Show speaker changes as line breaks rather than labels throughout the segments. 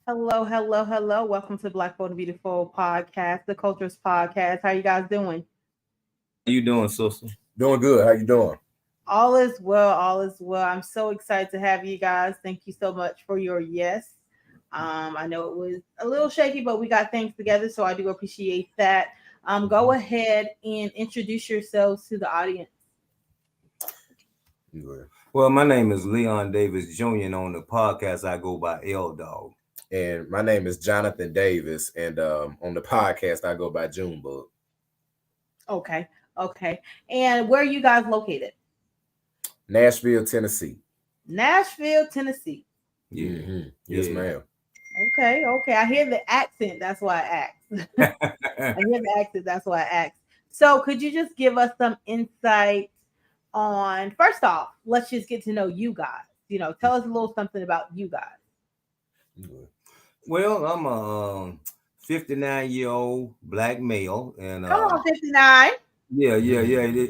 Hello, hello, hello. Welcome to BlckBold&Beautiful podcast, the Cultures podcast. How you guys doing?
How you doing, sister?
Doing good. How you doing?
All is well, all is well. I'm so excited to have you guys. Thank you so much for your yes. I know it was a little shaky, but we got things together, so I do appreciate that. Go ahead and introduce yourselves to the audience.
Well, my name is Leon Davis Jr. and on the podcast I go by L Dog.
And my name is Johnathon Davis, and on the podcast I go by Junebug.
Okay, okay. And where are you guys located?
Nashville, Tennessee.
Nashville, Tennessee.
Yeah.
Mm-hmm. Yes, ma'am.
Okay, okay. I hear the accent. That's why I asked. I hear the accent. That's why I asked. So, could you just give us some insight on? First off, let's just get to know you guys. Tell us a little something about you guys.
Well, I'm a 59-year-old black male, and
Come on, 59.
yeah.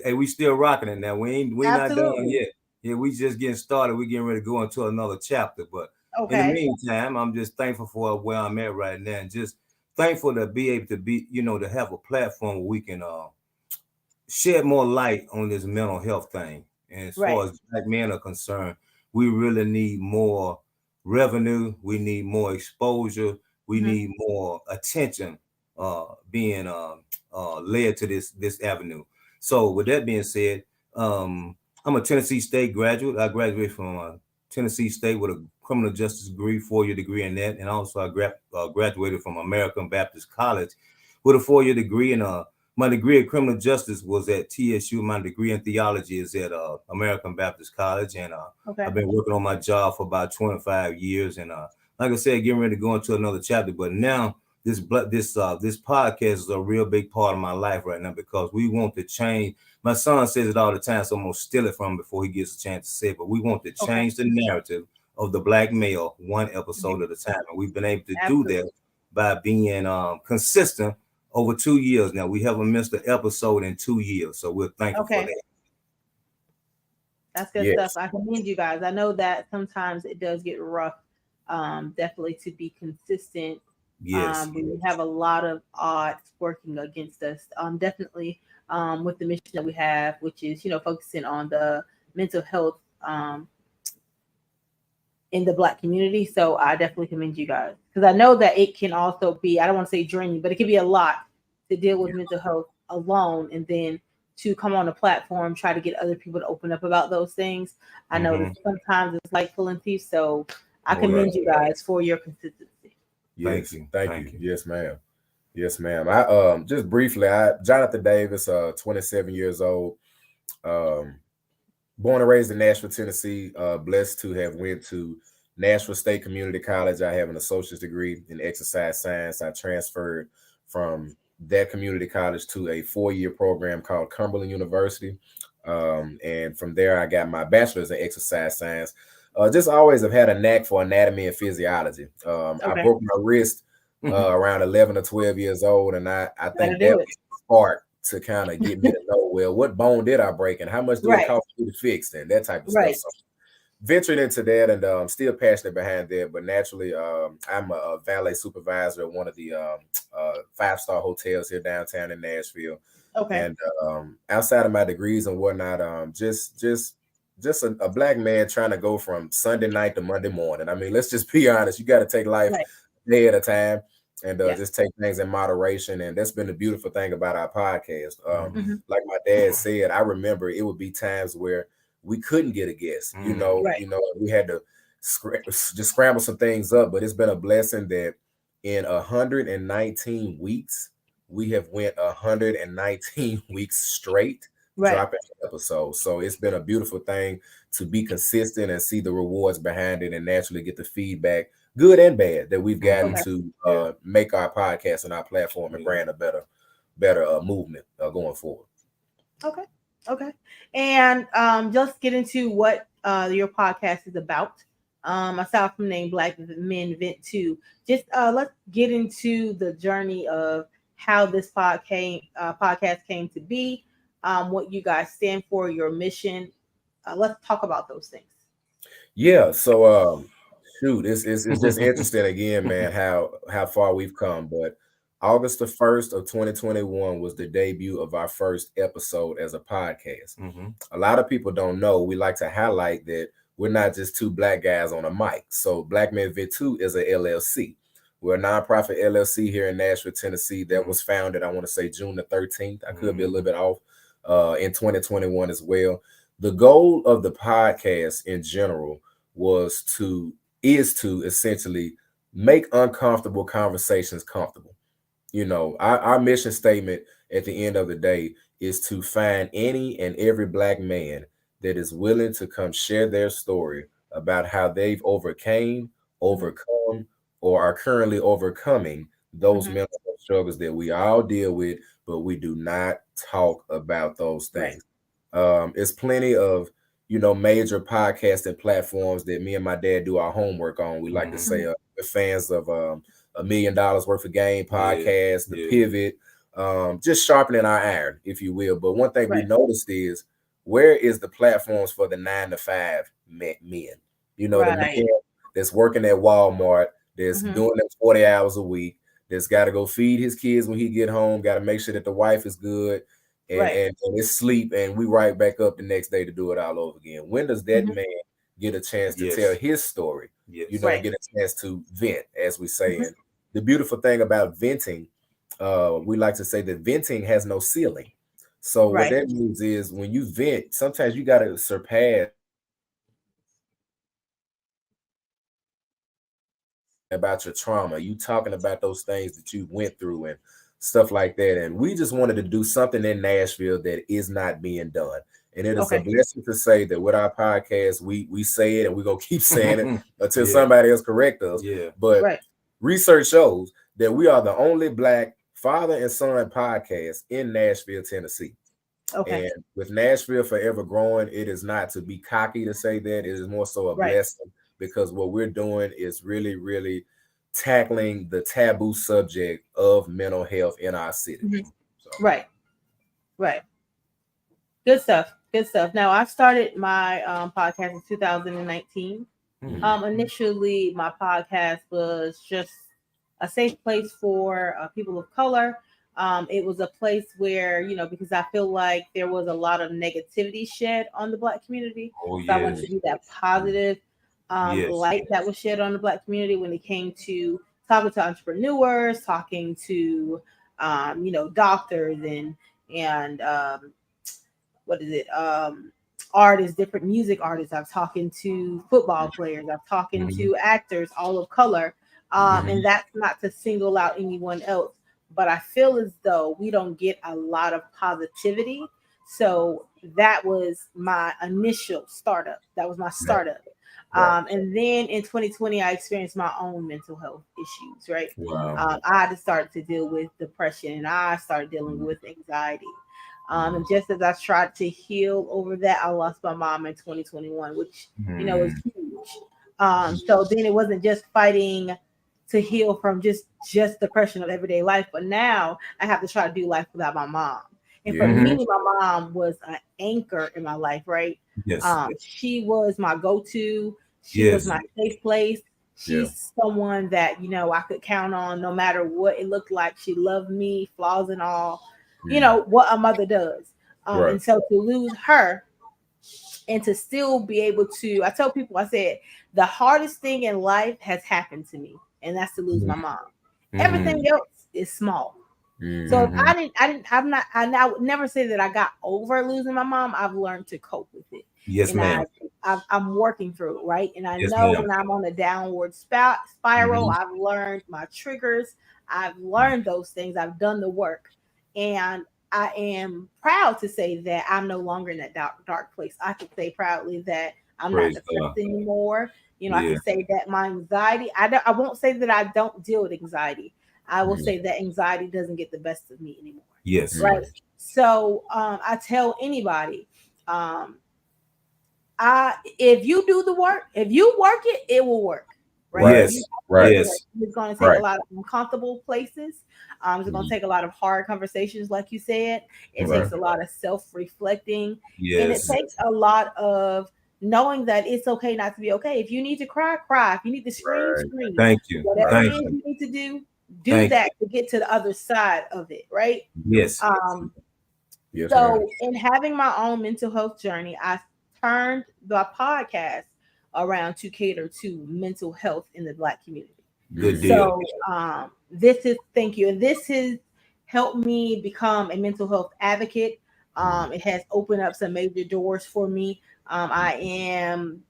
Hey, we still rocking it now. We not done yet. Yeah, we just getting started. We getting ready to go into another chapter, but.
Okay.
In the meantime, I'm just thankful for where I'm at right now, and just thankful to be able to be, to have a platform where we can shed more light on this mental health thing. And as far as black men are concerned, we really need more revenue. We need more exposure. We need more attention being led to this avenue. So with that being said, I'm a Tennessee State graduate. I graduated from Tennessee State with a criminal justice degree, 4-year degree in that, and also I graduated from American Baptist College with a 4-year degree. And my degree in criminal justice was at TSU. My degree in theology is at American Baptist College, and I've been working on my job for about 25 years. And like I said, getting ready to go into another chapter. But now this podcast is a real big part of my life right now because we want to change. My son says it all the time, so I'm gonna steal it from him before he gets a chance to say it. But we want to change the narrative of the black male one episode at a time, and we've been able to do that by being consistent over 2 years now. We haven't missed an episode in 2 years, so we're thankful for that.
That's good stuff. I commend you guys. I know that sometimes it does get rough, definitely to be consistent.
Yes.
We have a lot of odds working against us. Definitely with the mission that we have, which is, focusing on the mental health in the Black community. So I definitely commend you guys because I know that it can also be, I don't want to say draining, but it can be a lot to deal with mental health alone, and then to come on a platform, try to get other people to open up about those things. I know that sometimes it's like pulling teeth. So I commend you guys for your consistency.
Yes, thank you. Yes, ma'am. Yes, ma'am. I just briefly, Johnathon Davis, 27 years old, born and raised in Nashville, Tennessee. Blessed to have went to Nashville State Community College. I have an associate's degree in exercise science. I transferred from that community college to a 4-year program called Cumberland University, and from there I got my bachelor's in exercise science. Just always have had a knack for anatomy and physiology. I broke my wrist around 11 or 12 years old, and I think that was hard to kind of get me to know, well, what bone did I break and how much do it cost me to fix and that type of stuff. So ventured into that, and I'm still passionate behind that. But naturally, I'm a valet supervisor at one of the 5-star hotels here downtown in Nashville. And outside of my degrees and whatnot, just a black man trying to go from Sunday night to Monday morning. I mean, let's just be honest. You got to take life a day at a time, and just take things in moderation. And that's been the beautiful thing about our podcast. Like my dad said, I remember it would be times where we couldn't get a guest. You know, we had to just scramble some things up. But it's been a blessing that in 119 weeks, we have went 119 weeks straight dropping episodes. So it's been a beautiful thing to be consistent and see the rewards behind it, and naturally get the feedback, good and bad, that we've gotten to make our podcast and our platform and brand a better movement going forward.
Okay. And just get into what your podcast is about. Aside from name Black Men Vent 2, just let's get into the journey of how this podcast came to be, what you guys stand for, your mission. Let's talk about those things.
Yeah. So Shoot, it's just interesting again, man, how far we've come. But August the 1st of 2021 was the debut of our first episode as a podcast.
Mm-hmm.
A lot of people don't know. We like to highlight that we're not just two black guys on a mic. So Black Men Vent 2 is a LLC. We're a nonprofit LLC here in Nashville, Tennessee that was founded, I want to say June the 13th. I could be a little bit off, in 2021 as well. The goal of the podcast in general is to essentially make uncomfortable conversations comfortable. Our mission statement at the end of the day is to find any and every black man that is willing to come share their story about how they've overcome, or are currently overcoming those mental health struggles that we all deal with, but we do not talk about those things. It's plenty of major podcasting platforms that me and my dad do our homework on. We like to say we're fans of $1 million worth of game podcast, the pivot, just sharpening our iron, if you will. But one thing we noticed is, where is the platforms for the 9 to 5 men? The man that's working at Walmart, that's doing them 40 hours a week, that's got to go feed his kids when he get home, got to make sure that the wife is good, and it's sleep, and we right back up the next day to do it all over again. When does that man get a chance to tell his story? Get a chance to vent, as we say. And the beautiful thing about venting, we like to say that venting has no ceiling. So what that means is, when you vent, sometimes you got to surpass about your trauma. You talking about those things that you went through and stuff like that. And we just wanted to do something in Nashville that is not being done. And it is a blessing to say that with our podcast, we say it, and we're going to keep saying it until somebody else correct us. But research shows that we are the only black father and son podcast in Nashville, Tennessee. And with Nashville forever growing, it is not to be cocky to say that. It is more so a blessing, because what we're doing is really, really tackling the taboo subject of mental health in our city. So.
Right. Good stuff. Now, I started my podcast in 2019. Initially, my podcast was just a safe place for people of color. It was a place where, because I feel like there was a lot of negativity shed on the Black community. So I wanted to be that positive light that was shed on the Black community when it came to talking to entrepreneurs, talking to, doctors and artists, different music artists. I've talking to football players. I've talking to actors, all of color. And that's not to single out anyone else, but I feel as though we don't get a lot of positivity. So that was my initial startup. That was my startup. And then in 2020, I experienced my own mental health issues, right?
Wow.
I had to start to deal with depression, and I started dealing with anxiety. And just as I tried to heal over that, I lost my mom in 2021, which, is huge. So then it wasn't just fighting to heal from just depression of everyday life, but now I have to try to do life without my mom. And for me, my mom was an anchor in my life, right? She was my go-to. She was my safe place. She's someone that, I could count on no matter what it looked like. She loved me, flaws and all, what a mother does. And so to lose her and to still be able to, I tell people, I said, the hardest thing in life has happened to me, and that's to lose my mom. Everything else is small. So I would never say that I got over losing my mom. I've learned to cope with it.
Yes,
and
ma'am.
I'm working through it, right? And I know when I'm on a downward spiral, I've learned my triggers. I've learned those things. I've done the work. And I am proud to say that I'm no longer in that dark place. I can say proudly that I'm not depressed anymore. I can say that my anxiety, I won't say that I don't deal with anxiety. I will say that anxiety doesn't get the best of me anymore.
Yes.
Right. So I tell anybody, if you do the work, if you work it, it will work. Right.
Yes.
It's going to take a lot of uncomfortable places. It's going to take a lot of hard conversations, like you said. It takes a lot of self-reflecting, and it takes a lot of knowing that it's okay not to be okay. If you need to cry, cry. If you need to scream,
Right.
scream.
Thank you.
Whatever it
Thank
is
you.
you need to do
Thank
that to get to the other side of it, right?
Yes.
Yes, ma'am.
So in having my own mental health journey, I turned the podcast around to cater to mental health in the Black community.
Good deal.
So this is thank you. And this has helped me become a mental health advocate. It has opened up some major doors for me. I am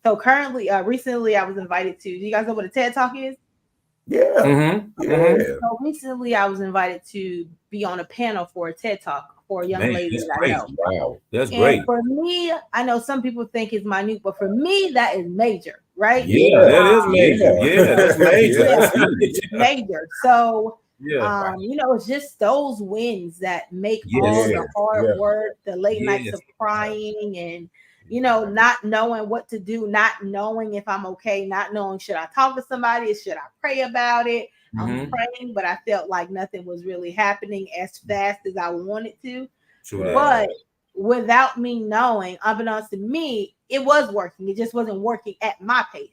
so currently recently I was invited to, do you guys know what a TED Talk is?
Yeah.
Mm-hmm.
Yeah.
Mm-hmm.
So recently I was invited to be on a panel for a TED Talk for a young
Man,
lady
that's
that I
great.
know.
Wow.
That's
And
great.
for me, I know some people think it's minute, but for me, that is major, right?
Yeah, that is major.
Yeah.
Yeah, that's major.
Yeah.
That's huge.
Major. So,
Yeah.
it's just those wins that make all
Yes.
the hard
Yeah.
work, the late nights
Yes.
of crying, and not knowing what to do, not knowing if I'm okay, not knowing should I talk to somebody, should I pray about it. I'm
Mhm.
praying, but I felt like nothing was really happening as fast as I wanted to.
True that.
But without me knowing, unbeknownst to me, it was working. It just wasn't working at my pace.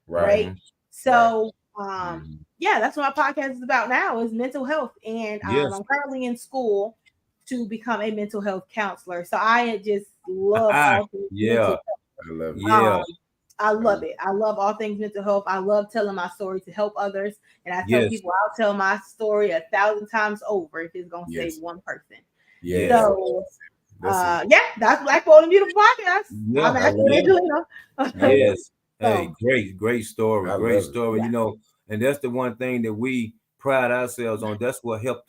Right.
Mhm.
So,
Mhm.
that's what my podcast is about now is mental health. And
Yes.
I'm currently in school to become a mental health counselor. So I just love all things
Yeah.
mental health.
I love it.
Yeah.
I love it. I love all things mental health. I love telling my story to help others. And I tell
Yes.
people I'll tell my story 1,000 times over if it's going to
Yes.
save one person.
Yeah.
So,
That's it.
that's BlckBold and Beautiful podcast.
Yeah.
I'm
I
actually
love it.
Angelina.
Yes.
So,
Hey, great story.
I
Great
love it.
story.
Yeah.
And that's the one thing that we pride ourselves on. That's what help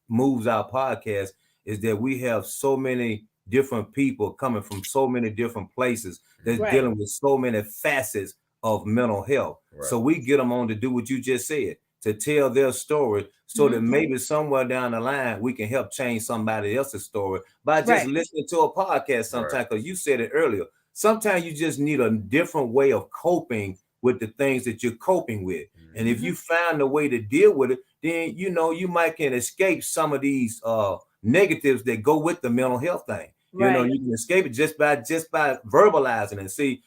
moves our podcast is that we have so many different people coming from so many different places that's
Right.
dealing with so many facets of mental health.
Right.
So we get them on to do what you just said, to tell their story so that maybe somewhere down the line we can help change somebody else's story by just
Right.
listening to a podcast sometimes. Because you said it earlier. Sometimes you just need a different way of coping with the things that you're coping with. And if you find a way to deal with it, then you might can escape some of these negatives that go with the mental health thing.
Right.
You can escape it just by verbalizing and see.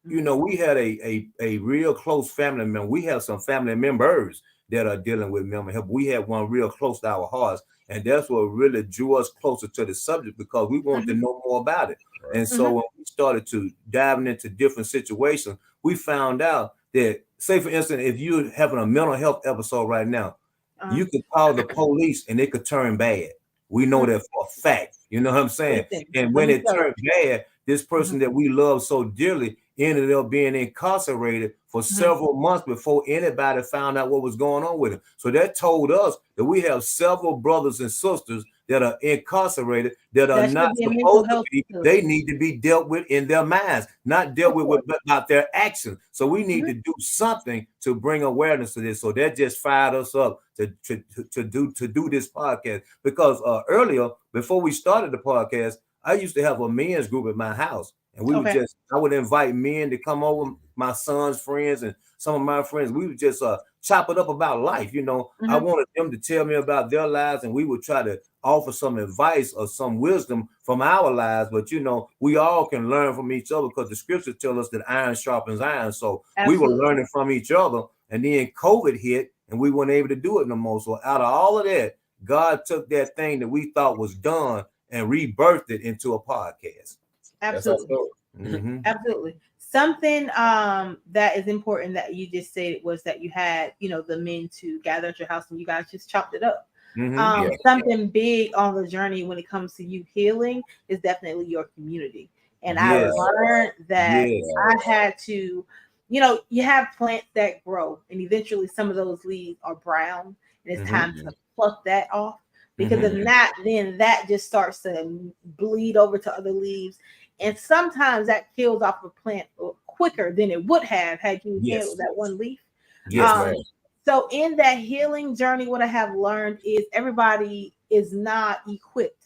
We had a real close family member. We have some family members that are dealing with mental health. We had one real close to our hearts, and that's what really drew us closer to the subject because we wanted to know more about it.
Right.
And so when we started to diving into different situations, we found out that, say for instance, if you're having a mental health episode right now, you could call the police and it could turn bad. We know that for a fact. You know what I'm saying?
Listen,
And
let
when
me
it
tell you.
turned bad, this person that we love so dearly ended up being incarcerated for several months before anybody found out what was going on with him. So that told us that we have several brothers and sisters that are incarcerated that are
That should
not
be a mental
supposed to
health
be.
facility.
They need to be dealt with in their minds, not dealt with about their actions. So we need to do something to bring awareness to this. So that just fired us up to do this podcast because earlier, before we started the podcast, I used to have a men's group at my house, and we would I would invite men to come over, my son's friends and some of my friends. We would just chop it up about life. I wanted them to tell me about their lives, and we would try to offer some advice or some wisdom from our lives. But we all can learn from each other because the scriptures tell us that iron sharpens iron. So we were learning from each other, and then COVID hit, and we weren't able to do it no more. So out of all of that, God took that thing that we thought was done and rebirthed it into a podcast.
Absolutely. Absolutely. Something that is important that you just said was that you had, the men to gather at your house and you guys just chopped it up. Something big on the journey when it comes to you healing is definitely your community. And I learned that I had to, you have plants that grow and eventually some of those leaves are brown and it's time to pluck that off. Because if not, then that just starts to bleed over to other leaves. And sometimes that kills off a plant quicker than it would have had you handled that one leaf. So in that healing journey, what I have learned is everybody is not equipped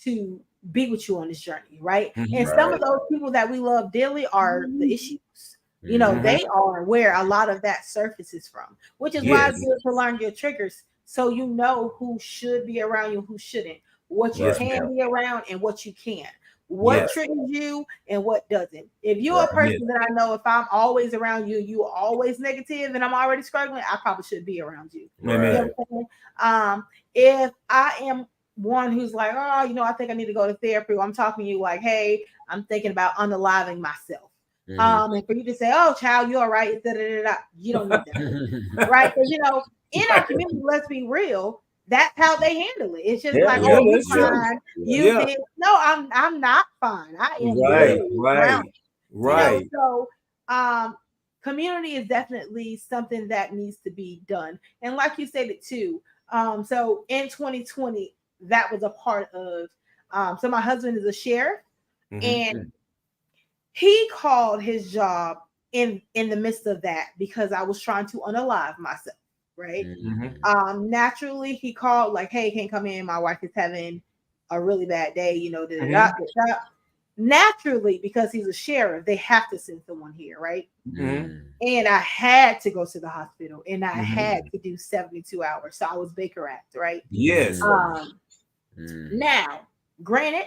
to be with you on this journey, right? And some of those people that we love dearly are the issues. They are where a lot of that surfaces from, which is why it's good to learn your triggers so you know who should be around you, who shouldn't, what you can be around and what you can't. what triggers you and what doesn't. If you're a person that I know, if I'm always around you, you are always negative and I'm already struggling, I probably should be around you.
Right.
You know, if I am one who's like, oh, you know, I think I need to go to therapy, or I'm talking to you like, hey, I'm thinking about unaliving myself. And for you to say, oh, child, you're all right, you don't need that. Right? Because, you know, in our community, let's be real, that's how they handle it. It's just like, oh, you're fine. You think, no, I'm not fine. I am
right.
You know, so community is definitely something that needs to be done. And like you said it too. So in 2020, that was a part of so my husband is a sheriff, and he called his job in the midst of that because I was trying to unalive myself. Right. Naturally, he called like, hey, can't come in. My wife is having a really bad day, you know, naturally, because he's a sheriff, they have to send someone here, right? And I had to go to the hospital, and I had to do 72 hours. So I was Baker Act, right?
Yes.
Now, granted,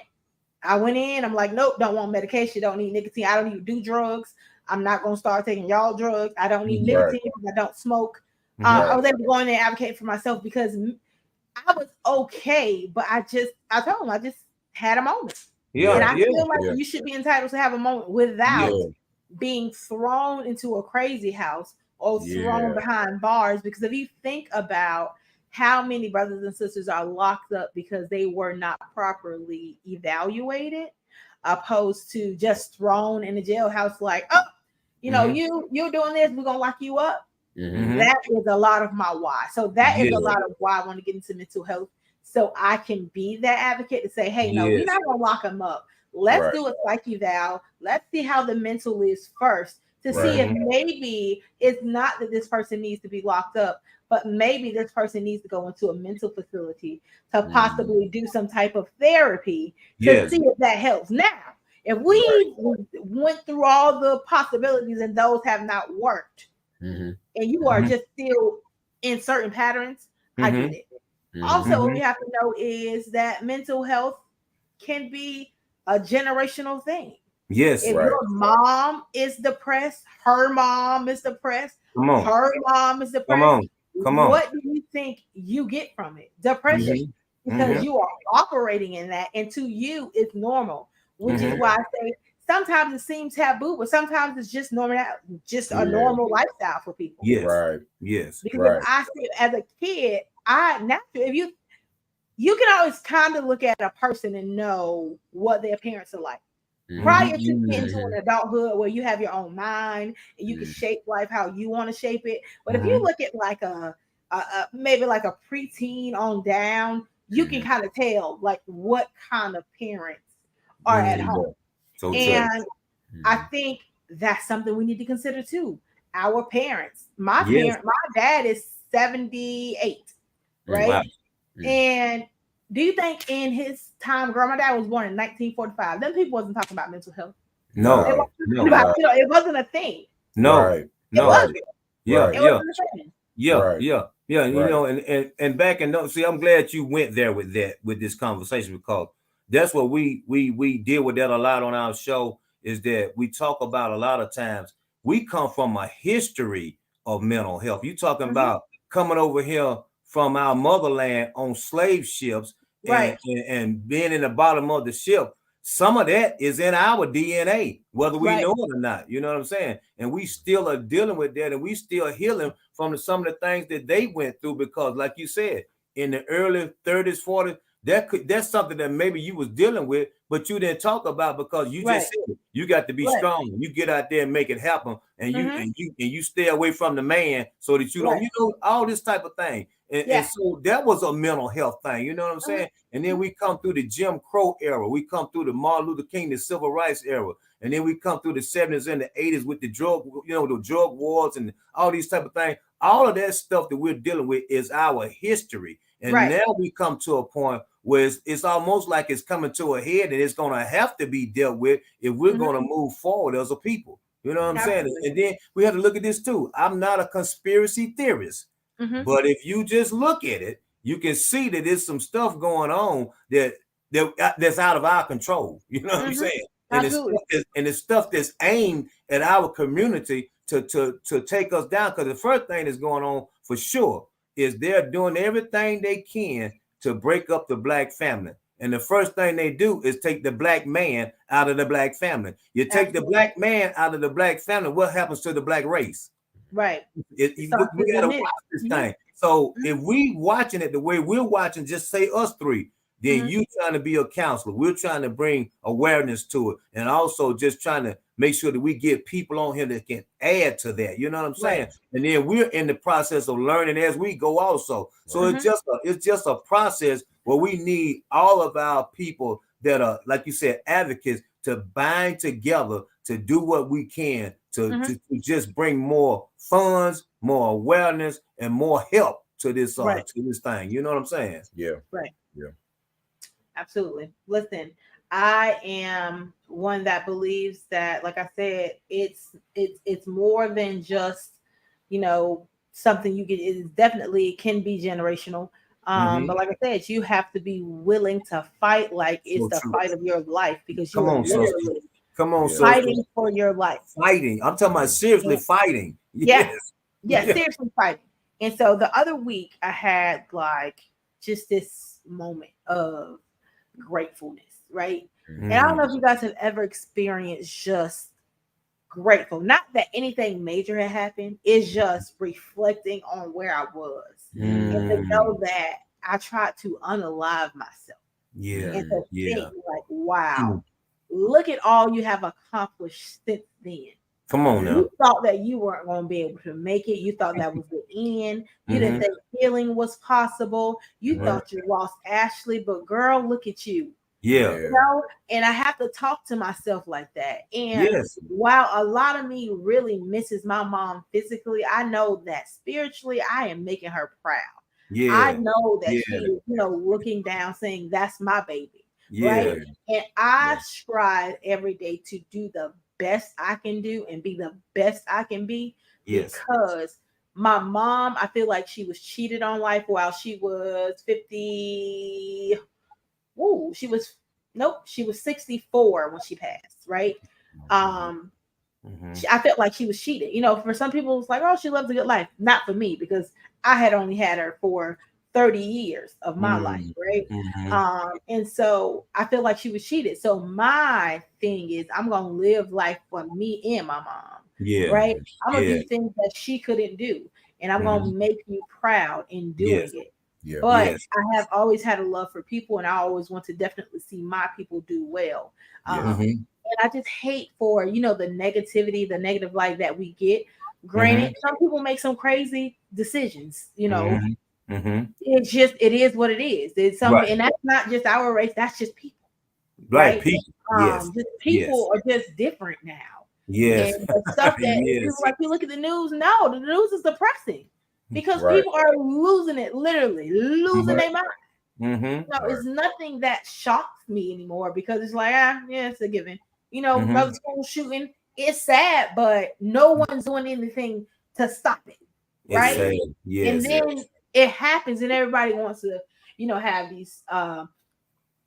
I went in, I'm like, nope, don't want medication, don't need nicotine, I don't even do drugs. I'm not gonna start taking y'all drugs. I don't need nicotine because I don't smoke. I was able to go in there and advocate for myself because I was okay, but I told him I just had a moment. And I feel like you should be entitled to have a moment without being thrown into a crazy house or thrown behind bars. Because if you think about how many brothers and sisters are locked up because they were not properly evaluated, opposed to just thrown in a jailhouse like, oh, you know, you're doing this, we're gonna lock you up. That is a lot of my why. So that is a lot of why I want to get into mental health, so I can be that advocate to say, hey, no, we're not gonna lock them up. Let's do a psych eval. Let's see how the mental is first to see if maybe it's not that this person needs to be locked up, but maybe this person needs to go into a mental facility to possibly do some type of therapy to see if that helps. Now, if we went through all the possibilities and those have not worked, and you are just still in certain patterns, I get it. Also, what we have to know is that mental health can be a generational thing.
Yes.
If your mom is depressed, her mom is depressed, her mom is depressed, what do you think you get from it? Depression. Because you are operating in that, and to you, it's normal, which is why I say sometimes it seems taboo, but sometimes it's just normal, just a normal lifestyle for people.
Yes. Yes.
Because if I see as a kid, if you can always kind of look at a person and know what their parents are like. Prior to getting to an adulthood where you have your own mind and you can shape life how you want to shape it. But if you look at like a maybe like a preteen on down, you can kind of tell like what kind of parents are at home. And I think that's something we need to consider too. Our parents. My dad is 78, right?
Wow.
And do you think in his time, girl, my dad was born in 1945. Them people wasn't talking about mental health.
No.
It wasn't a thing.
No.
It wasn't.
Yeah.
It wasn't a thing.
Yeah. You know, and back and see, I'm glad you went there with this conversation, because that's what we deal with that a lot on our show, is that we talk about a lot of times we come from a history of mental health. You talking about coming over here from our motherland on slave ships, and being in the bottom of the ship. Some of that is in our DNA, whether we know it or not. You know what I'm saying? And we still are dealing with that, and we still healing from some of the things that they went through, because like you said, in the early 30s, 40s, that's something that maybe you was dealing with, but you didn't talk about, because you just said it. You got to be strong. You get out there and make it happen, and you stay away from the man so that you don't, all this type of thing. And so that was a mental health thing, you know what I'm saying? And then we come through the Jim Crow era, we come through the Martin Luther King, the civil rights era, and then we come through the 70s and the 80s with the drug wars and all these type of things. All of that stuff that we're dealing with is our history. And now we come to a point where it's almost like it's coming to a head, and it's going to have to be dealt with if we're going to move forward as a people. You know what I'm saying? And then we have to look at this too. I'm not a conspiracy theorist, but if you just look at it, you can see that there's some stuff going on that that's out of our control. You know what I'm saying? And it's stuff that's aimed at our community to take us down. Because the first thing that's going on for sure is they're doing everything they can to break up the black family. And the first thing they do is take the black man out of the black family. You take the black man out of the black family, what happens to the black race?
Right.
We gotta watch this thing. So if we watching it the way we're watching, just say us three, then you trying to be a counselor. We're trying to bring awareness to it, and also just trying to make sure that we get people on here that can add to that. You know what I'm saying? Right. And then we're in the process of learning as we go also. So it's just a process where we need all of our people that are, like you said, advocates to bind together to do what we can to just bring more funds, more awareness, and more help to this to this thing. You know what I'm saying?
Yeah.
Right.
Yeah.
Absolutely. Listen, I am one that believes that, like I said, it's more than just, something you get. It can be generational. But like I said, you have to be willing to fight like it's the fight of your life, because you are literally fighting for your life.
Fighting. I'm talking about seriously fighting.
Yes. Seriously fighting. And so the other week I had like just this moment of gratefulness, right? And I don't know if you guys have ever experienced just grateful, not that anything major had happened, it's just reflecting on where I was and to know that I tried to unalive myself. And to think like, wow, look at all you have accomplished since then.
Come on now.
You thought that you weren't going to be able to make it. You thought that was the end. You didn't think healing was possible. You thought you lost Ashley, but girl, look at you.
Yeah.
And I have to talk to myself like that. And while a lot of me really misses my mom physically, I know that spiritually I am making her proud. Yeah. I know that she is, looking down saying, that's my baby. Right. And I strive every day to do the best I can do and be the best I can be, because my mom, I feel like she was cheated on life while she was 50. She was 64 when she passed, right? I felt like she was cheated. For some people it's like, oh, she loves a good life. Not for me, because I had only had her for 30 years of my life, right? And so I feel like she was cheated. So my thing is, I'm gonna live life for me and my mom, right? I'm gonna do things that she couldn't do, and I'm gonna make you proud in doing it. But I have always had a love for people, and I always want to definitely see my people do well. And I just hate for, the negativity, the negative light that we get. Granted, some people make some crazy decisions, it is what it is. It's something, and that's not just our race, that's just people. Right? People. Just people are just different now.
Yes.
And the stuff that like you look at the news, no, the news is depressing. Because people are losing it, literally losing their mind. It's nothing that shocks me anymore, because it's like, it's a given. Brother school shooting, it's sad, but no one's doing anything to stop it, right? And then it happens, and everybody wants to, have these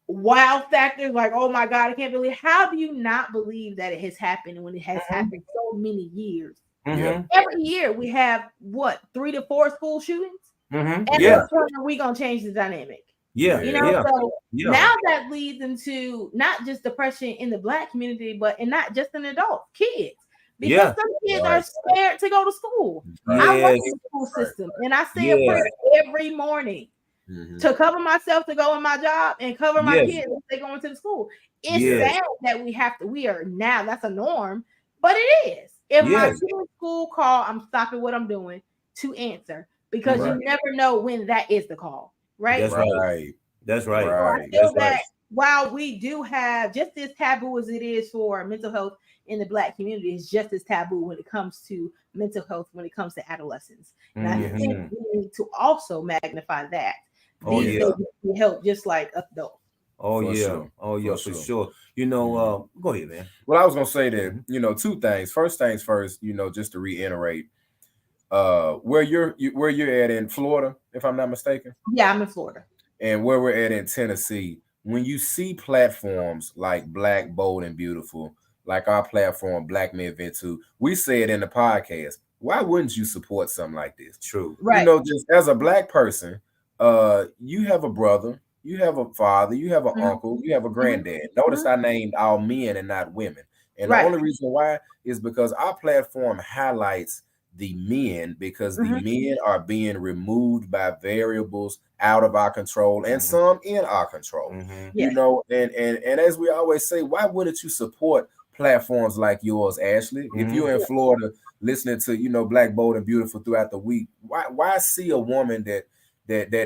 wild factors, like, oh my God, I can't believe. How do you not believe that it has happened when it has happened so many years? Every year we have 3 to 4 school shootings. And what point are we gonna change the dynamic? So now that leads into not just depression in the Black community, but and not just in adults, kids. Because some kids are scared to go to school. I work in the school system, and I say a prayer every morning to cover myself to go in my job and cover my kids if they go into the school. It's sad that we are now, that's a norm, but it is. If my kid's school call, I'm stopping what I'm doing to answer, because you never know when that is the call, right?
That's right.
So I feel that while we do have just as taboo as it is for mental health in the Black community, is just as taboo when it comes to mental health, when it comes to adolescents. And I think we need to also magnify that. These things need help just like adults.
For sure. Go ahead, man.
Well, I was gonna say that, two things. First things first, just to reiterate, where you're at in Florida, if I'm not mistaken.
Yeah, I'm in Florida.
And where we're at in Tennessee, when you see platforms like Black, Bold, and Beautiful, like our platform, Black Men Vent Too, we said in the podcast, why wouldn't you support something like this?
True.
You
Right.
know, just as a Black person, you have a brother, you have a father, you have an
Mhm.
uncle, you have a
Mhm.
granddad. Notice
Mhm.
I named all men and not women. And the
Right.
only reason why is because our platform highlights the men, because the
Mhm.
men are being removed by variables out of our control and
Mhm.
some in our control.
Mhm.
You
Yes.
know, and as we always say, why wouldn't you support platforms like yours, Ashley? If
Mhm.
you're in
Yeah.
Florida listening to, you know, Black, Bold, and Beautiful throughout the week, why see a woman that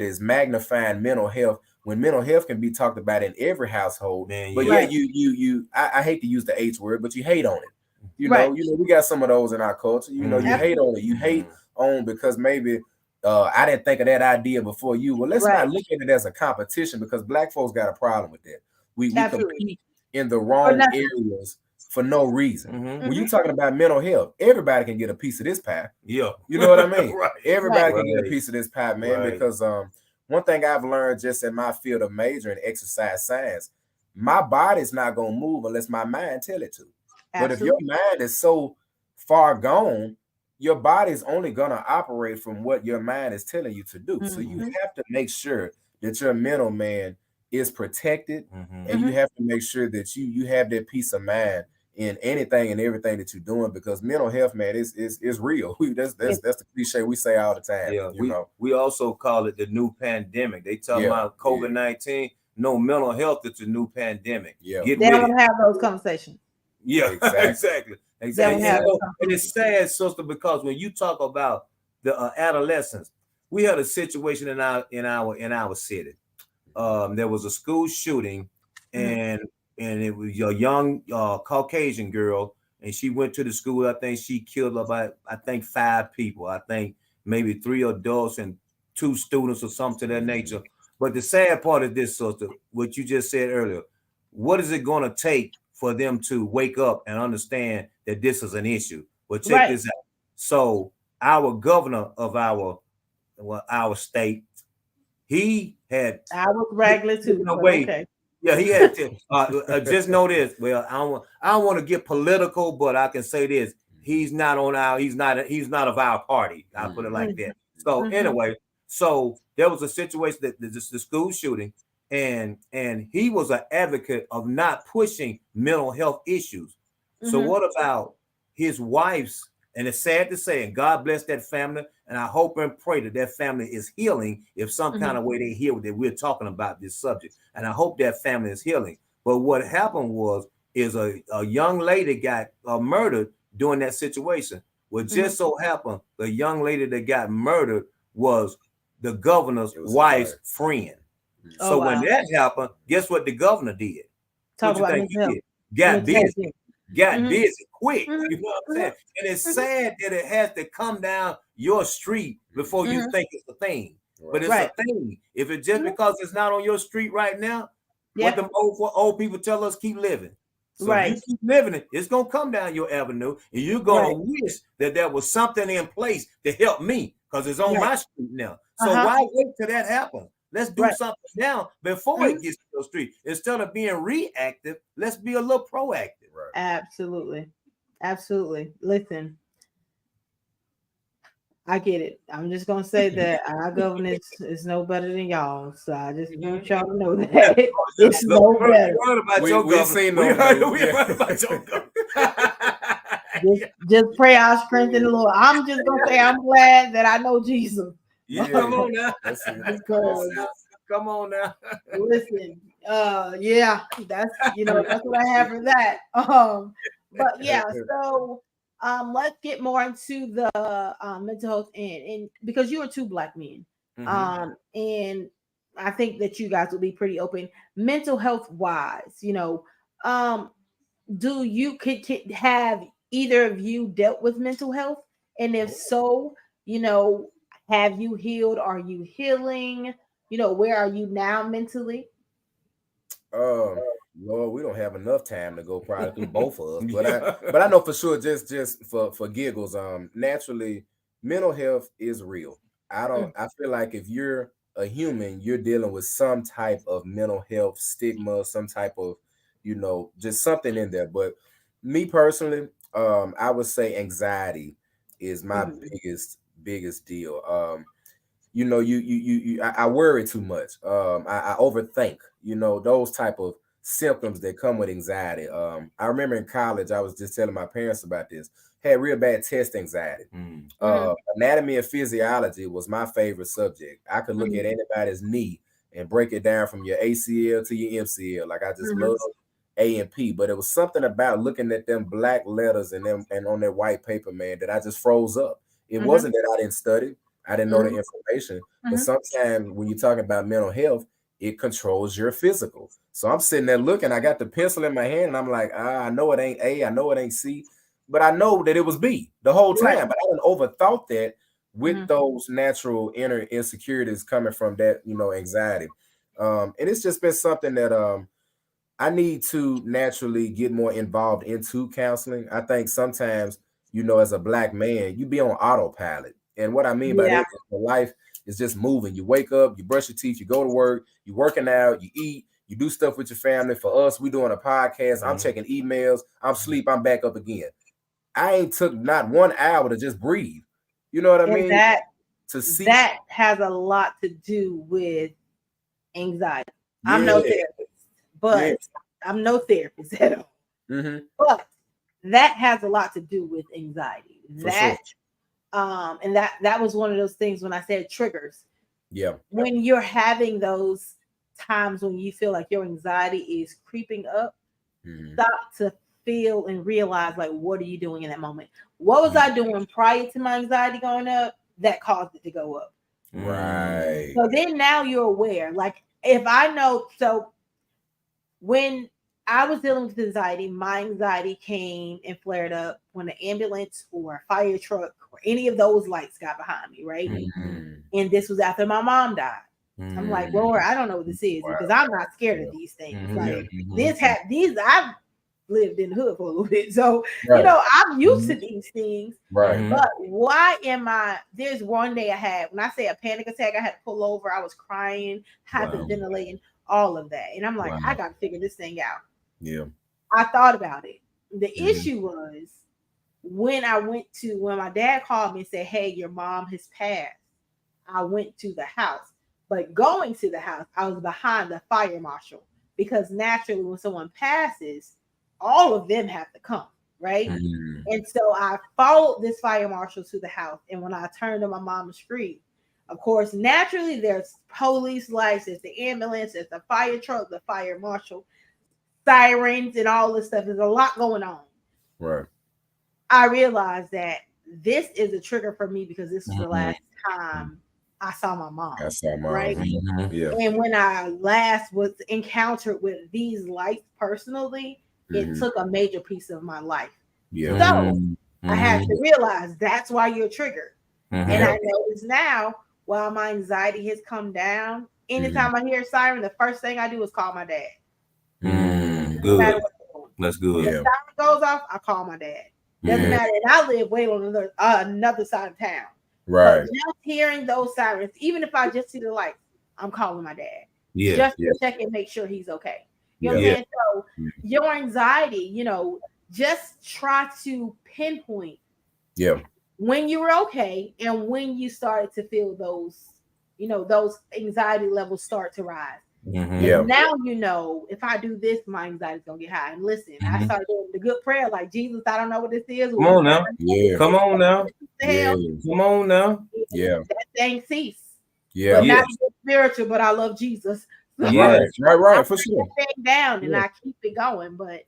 is magnifying mental health when mental health can be talked about in every household?
Man,
But
yeah.
yeah,
Right.
I hate to use the H word, but you hate on it.
Right.
You know, we got some of those in our culture. You know, you
Mhm.
hate
Absolutely.
on it. You hate on because maybe I didn't think of that idea before you. Well, let's
Right.
not look at it as a competition, because Black folks got a problem with that. We
Absolutely.
compete in the
Or
wrong
nothing.
areas for no reason.
Mhm.
When
Mhm.
you're talking about mental health, everybody can get a piece of this pie.
Yeah.
You know what I mean?
Right.
Right.
Everybody can get a
Right.
piece of this pie, man.
Right.
Because one thing I've learned just in my field of major in exercise science, my body's not gonna move unless my mind tell it to. But if your
Absolutely.
mind is so far gone, your body's only gonna operate from what your mind is telling you to do. So you
Mhm.
have to make sure that your mental man is protected,
Mhm.
and you
Mhm.
have to make sure that you have that peace of mind in anything and everything that you're doing, because mental health, man, is real.
Yes.
That's the cliche we say all the time.
Yeah.
You know,
We also call it the new pandemic. They talking
yeah,
about COVID-19. No, mental health is the new pandemic.
yeah,
Get
They don't
with
want
it.
to have those conversations.
Yeah,
exactly.
exactly,
They don't
exactly.
want to
And
have
you
those
know, and it's
conversations.
sad, sister, because when you talk about the adolescents, we had a situation in our city. There was a school shooting,
Mhm.
and it was a young Caucasian girl, and she went to the school. I think she killed about, I think, 5 people. I think maybe 3 adults and 2 students or something to that nature. But the sad part of this, sister, what you just said earlier, what is it going to take for them to wake up and understand that this is an issue? Well, check
Right.
this out. So our governor of our state, he had
I was regular
taken
too, but
away.
okay.
Yeah, he had to just know this. Well, I don't want to get political, but I can say this: he's not of our party. I'll put it like
Mhm.
that. So
Mhm.
anyway, so there was a situation that the school shooting, and he was an advocate of not pushing mental health issues. So
Mhm.
what about his wife's? And it's sad to say, and God bless that family. And I hope and pray that that family is healing, if some kind
Mhm.
of way they heal that we're talking about this subject. And I hope that family is healing. But what happened is a young lady got murdered during that situation. What
Mhm.
just so happened, the young lady that got murdered was the governor's
It was his
wife's
wife.
friend.
Oh
So when
wow.
that happened, guess what the governor did?
Talk
What you
about
think
mental
he
health.
did? Got
Mental health.
busy. Got
Mhm.
busy quick.
Mhm.
You know what I'm
Mhm.
saying? And it's
Mhm.
sad that it has to come down your street before you
Mhm.
think it's a thing. But
Right.
it's a
Right.
thing. If it just
Mhm.
because it's not on your street right now, what
Yeah.
them old people tell us, keep living. So if you
Right.
keep living it, it's gonna come down your avenue, and you're gonna
Right.
wish that there was something in place to help me because it's on
Right.
my street now. So
Uh-huh.
why wait till that happens? Let's do
Right.
something now before
Mhm.
it gets to your street. Instead of being reactive, let's be a little proactive.
Right.
Absolutely. Absolutely. Listen, I get it. I'm just gonna say that our governance is no better than y'all. So I just want
Mhm.
y'all to know that it's
Look,
no
we
better.
heard about your
We
governor.
seen
We
those
heard,
news.
we
Yeah.
heard about your governor.
Just, just pray our strength in the Lord. I'm just gonna say I'm glad that I know Jesus.
Yeah,
Yeah.
come on now.
That's it.
Come
That's
on
Because
it.
now. Come on now.
listen, yeah, that's what I have for that. But yeah, so let's get more into the mental health and because you are two black men,
Mhm.
and I think that you guys will be pretty open mental health wise. Um, do you could have either of you dealt with mental health, and if so, you know, have you healed? Are you healing? Where are you now mentally?
Um, Lord, we don't have enough time to go probably through both of us, but I
Yeah.
but I know for sure, just for giggles, naturally, mental health is real.
Mm,
I feel like if you're a human, you're dealing with some type of mental health stigma, some type of, just something in there. But me personally, I would say anxiety is my biggest deal. I worry too much. I overthink, those type of symptoms that come with anxiety. I remember in college, I was just telling my parents about this, had real bad test anxiety. Anatomy and physiology was my favorite subject. I could look at anybody's knee and break it down from your ACL to your MCL. Like I just love A and P, but it was something about looking at them black letters and on that white paper, man, that I just froze up. It wasn't that I didn't study. I didn't know the information, but sometimes when you're talking about mental health, it controls your physical. So I'm sitting there looking, I got the pencil in my hand and I'm like, I know it ain't A, I know it ain't C, but I know that it was B the whole time. But I didn't overthought that with those natural inner insecurities coming from that, anxiety. And it's just been something that I need to naturally get more involved into counseling. I think sometimes, as a Black man, you be on autopilot. And what I mean by that is your life is just moving. You wake up, you brush your teeth, you go to work, you working out, you eat, you do stuff with your family. For us, we doing a podcast. I'm checking emails. I'm asleep. I'm back up again. I ain't took not 1 hour to just breathe. You know what I mean?
That has a lot to do with anxiety. I'm no therapist, but I'm no therapist at all. But that has a lot to do with anxiety. And that was one of those things when I said triggers.
Yeah.
When you're having those times when you feel like your anxiety is creeping up, stop to feel and realize, like, what are you doing in that moment? What was I doing prior to my anxiety going up that caused it to go up?
Right.
So then now you're aware. Like, if I know, so when I was dealing with anxiety, my anxiety came and flared up when an ambulance or a fire truck or any of those lights got behind me, right? And this was after my mom died. I'm like, Lord, I don't know what this is because I'm not scared of these things. Like these I've lived in the hood for a little bit. So, I'm used to these things.
Right.
But why am I, there's one day I had, when I say a panic attack, I had to pull over. I was crying, hyperventilating, all of that. And I'm like, I got to figure this thing out.
Yeah.
I thought about it. The issue was when my dad called me and said, hey, your mom has passed. I went to the house. But going to the house, I was behind the fire marshal because naturally when someone passes, all of them have to come, right? And so I followed this fire marshal to the house. And when I turned on my mom's street, of course, naturally there's police lights, there's the ambulance, there's the fire truck, the fire marshal, sirens, and all this stuff. There's a lot going on.
Right.
I realized that this is a trigger for me because this is the last time I saw my mom. Right?
Yeah.
And when I last was encountered with these lights personally, it took a major piece of my life.
Yeah.
So I had to realize that's why you're triggered. And I notice now, while my anxiety has come down, anytime I hear a siren, the first thing I do is call my dad.
Good. That's good.
When the siren goes off, I call my dad. Doesn't matter. And I live way on another side of town.
Right.
But just hearing those sirens, even if I just see the lights, I'm calling my dad.
Yeah.
Just to check and make sure he's okay. You know what I'm saying? So your anxiety, just try to pinpoint when you were okay and when you started to feel those, those anxiety levels start to rise. Now if I do this, my anxiety's gonna get high. And listen, I started doing the good prayer, like, Jesus, I don't know what this is.
Come on now. Come on now.
Come
on now.
That thing cease.
Yeah.
But not spiritual, but I love Jesus.
Right, for sure.
Thing down and I keep it going, but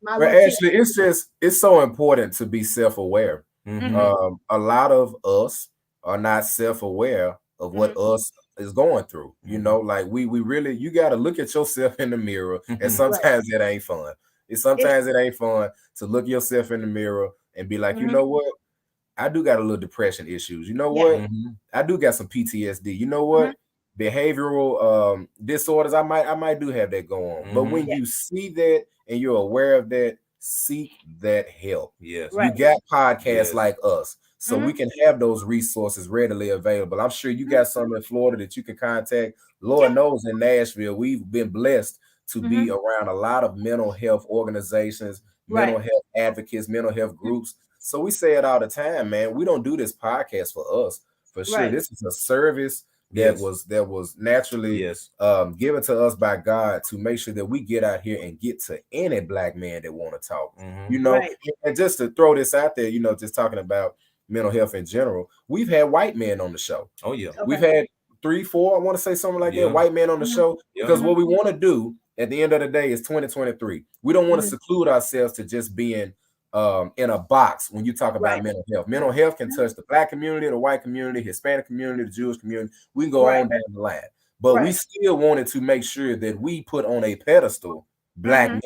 but actually, it's so important to be self-aware. A lot of us are not self-aware of what us is going through. Like we really, you got to look at yourself in the mirror, and sometimes it ain't fun. Sometimes it ain't fun to look yourself in the mirror and be like, you know what? I do got a little depression issues. You know what? I do got some PTSD. You know what? Behavioral disorders, I might do have that going on. But when you see that and you're aware of that, seek that help.
Yes.
You got podcasts like us. so we can have those resources readily available. I'm sure you got some in Florida that you can contact. Lord knows in Nashville, we've been blessed to be around a lot of mental health organizations, mental health advocates, mental health groups. So we say it all the time, man. We don't do this podcast for us. For sure, this is a service that was naturally given to us by God to make sure that we get out here and get to any Black man that want to talk. You know, and just to throw this out there, you know, just talking about mental health in general, we've had white men on the show.
Oh yeah,
we've had 3, 4, I want to say something like that, white men on the show, because what we want to do at the end of the day is 2023. We don't want to seclude ourselves to just being in a box when you talk about mental health. Mental health can touch the Black community, the white community, Hispanic community, the Jewish community. We can go on down the line. But we still wanted to make sure that we put on a pedestal Black men,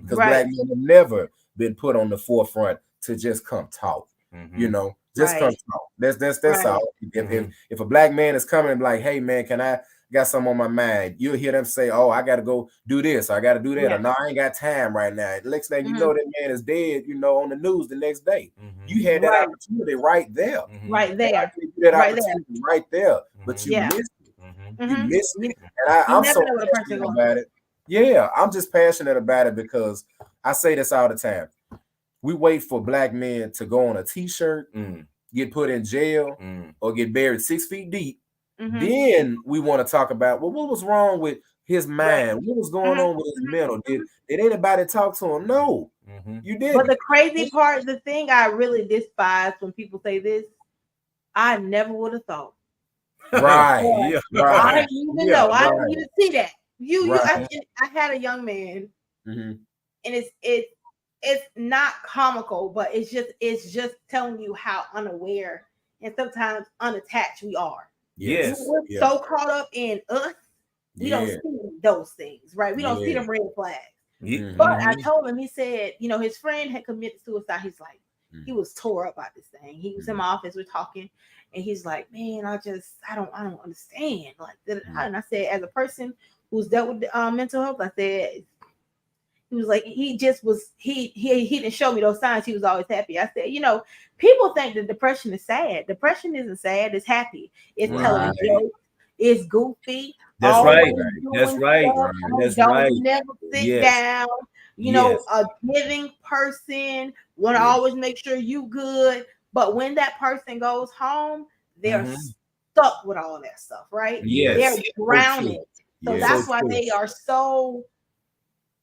because Black men have never been put on the forefront to just come talk. You know, just come talk. That's all. If a Black man is coming and like, hey man, can I got something on my mind, you'll hear them say, oh, I gotta go do this, I gotta do that, or no, I ain't got time right now. The next thing you know, that man is dead, you know, on the news the next day. You had that opportunity right there.
Right there.
That opportunity right there. But you missed it. You missed it. And I'm so passionate about it. Yeah, I'm just passionate about it because I say this all the time. We wait for Black men to go on a t-shirt, get put in jail, or get buried 6 feet deep. Then we want to talk about, well, what was wrong with his mind? What was going on with his mental? Did anybody talk to him? No, you didn't.
But the crazy part, the thing I really despise when people say this, I never would have thought.
Right.
I didn't even know. I didn't even see that. I had a young man, and it's not comical, but it's just telling you how unaware and sometimes unattached we are. We're so caught up in us, we don't see those things, right? We don't see the red flags. But I told him, he said, you know, his friend had committed suicide. He's like, he was tore up by this thing. He was in my office, we're talking, and he's like, man, I don't understand. Like, and I said, as a person who's dealt with mental health, I said, he was like, he didn't show me those signs. He was always happy. I said, you know, people think that depression is sad. Depression isn't sad. It's happy. It's telling jokes. It's goofy.
That's right. That's right.
Don't never sit down. You know, a giving person, want to always make sure you good. But when that person goes home, they're stuck with all that stuff, right? They're grounded. So that's why they are so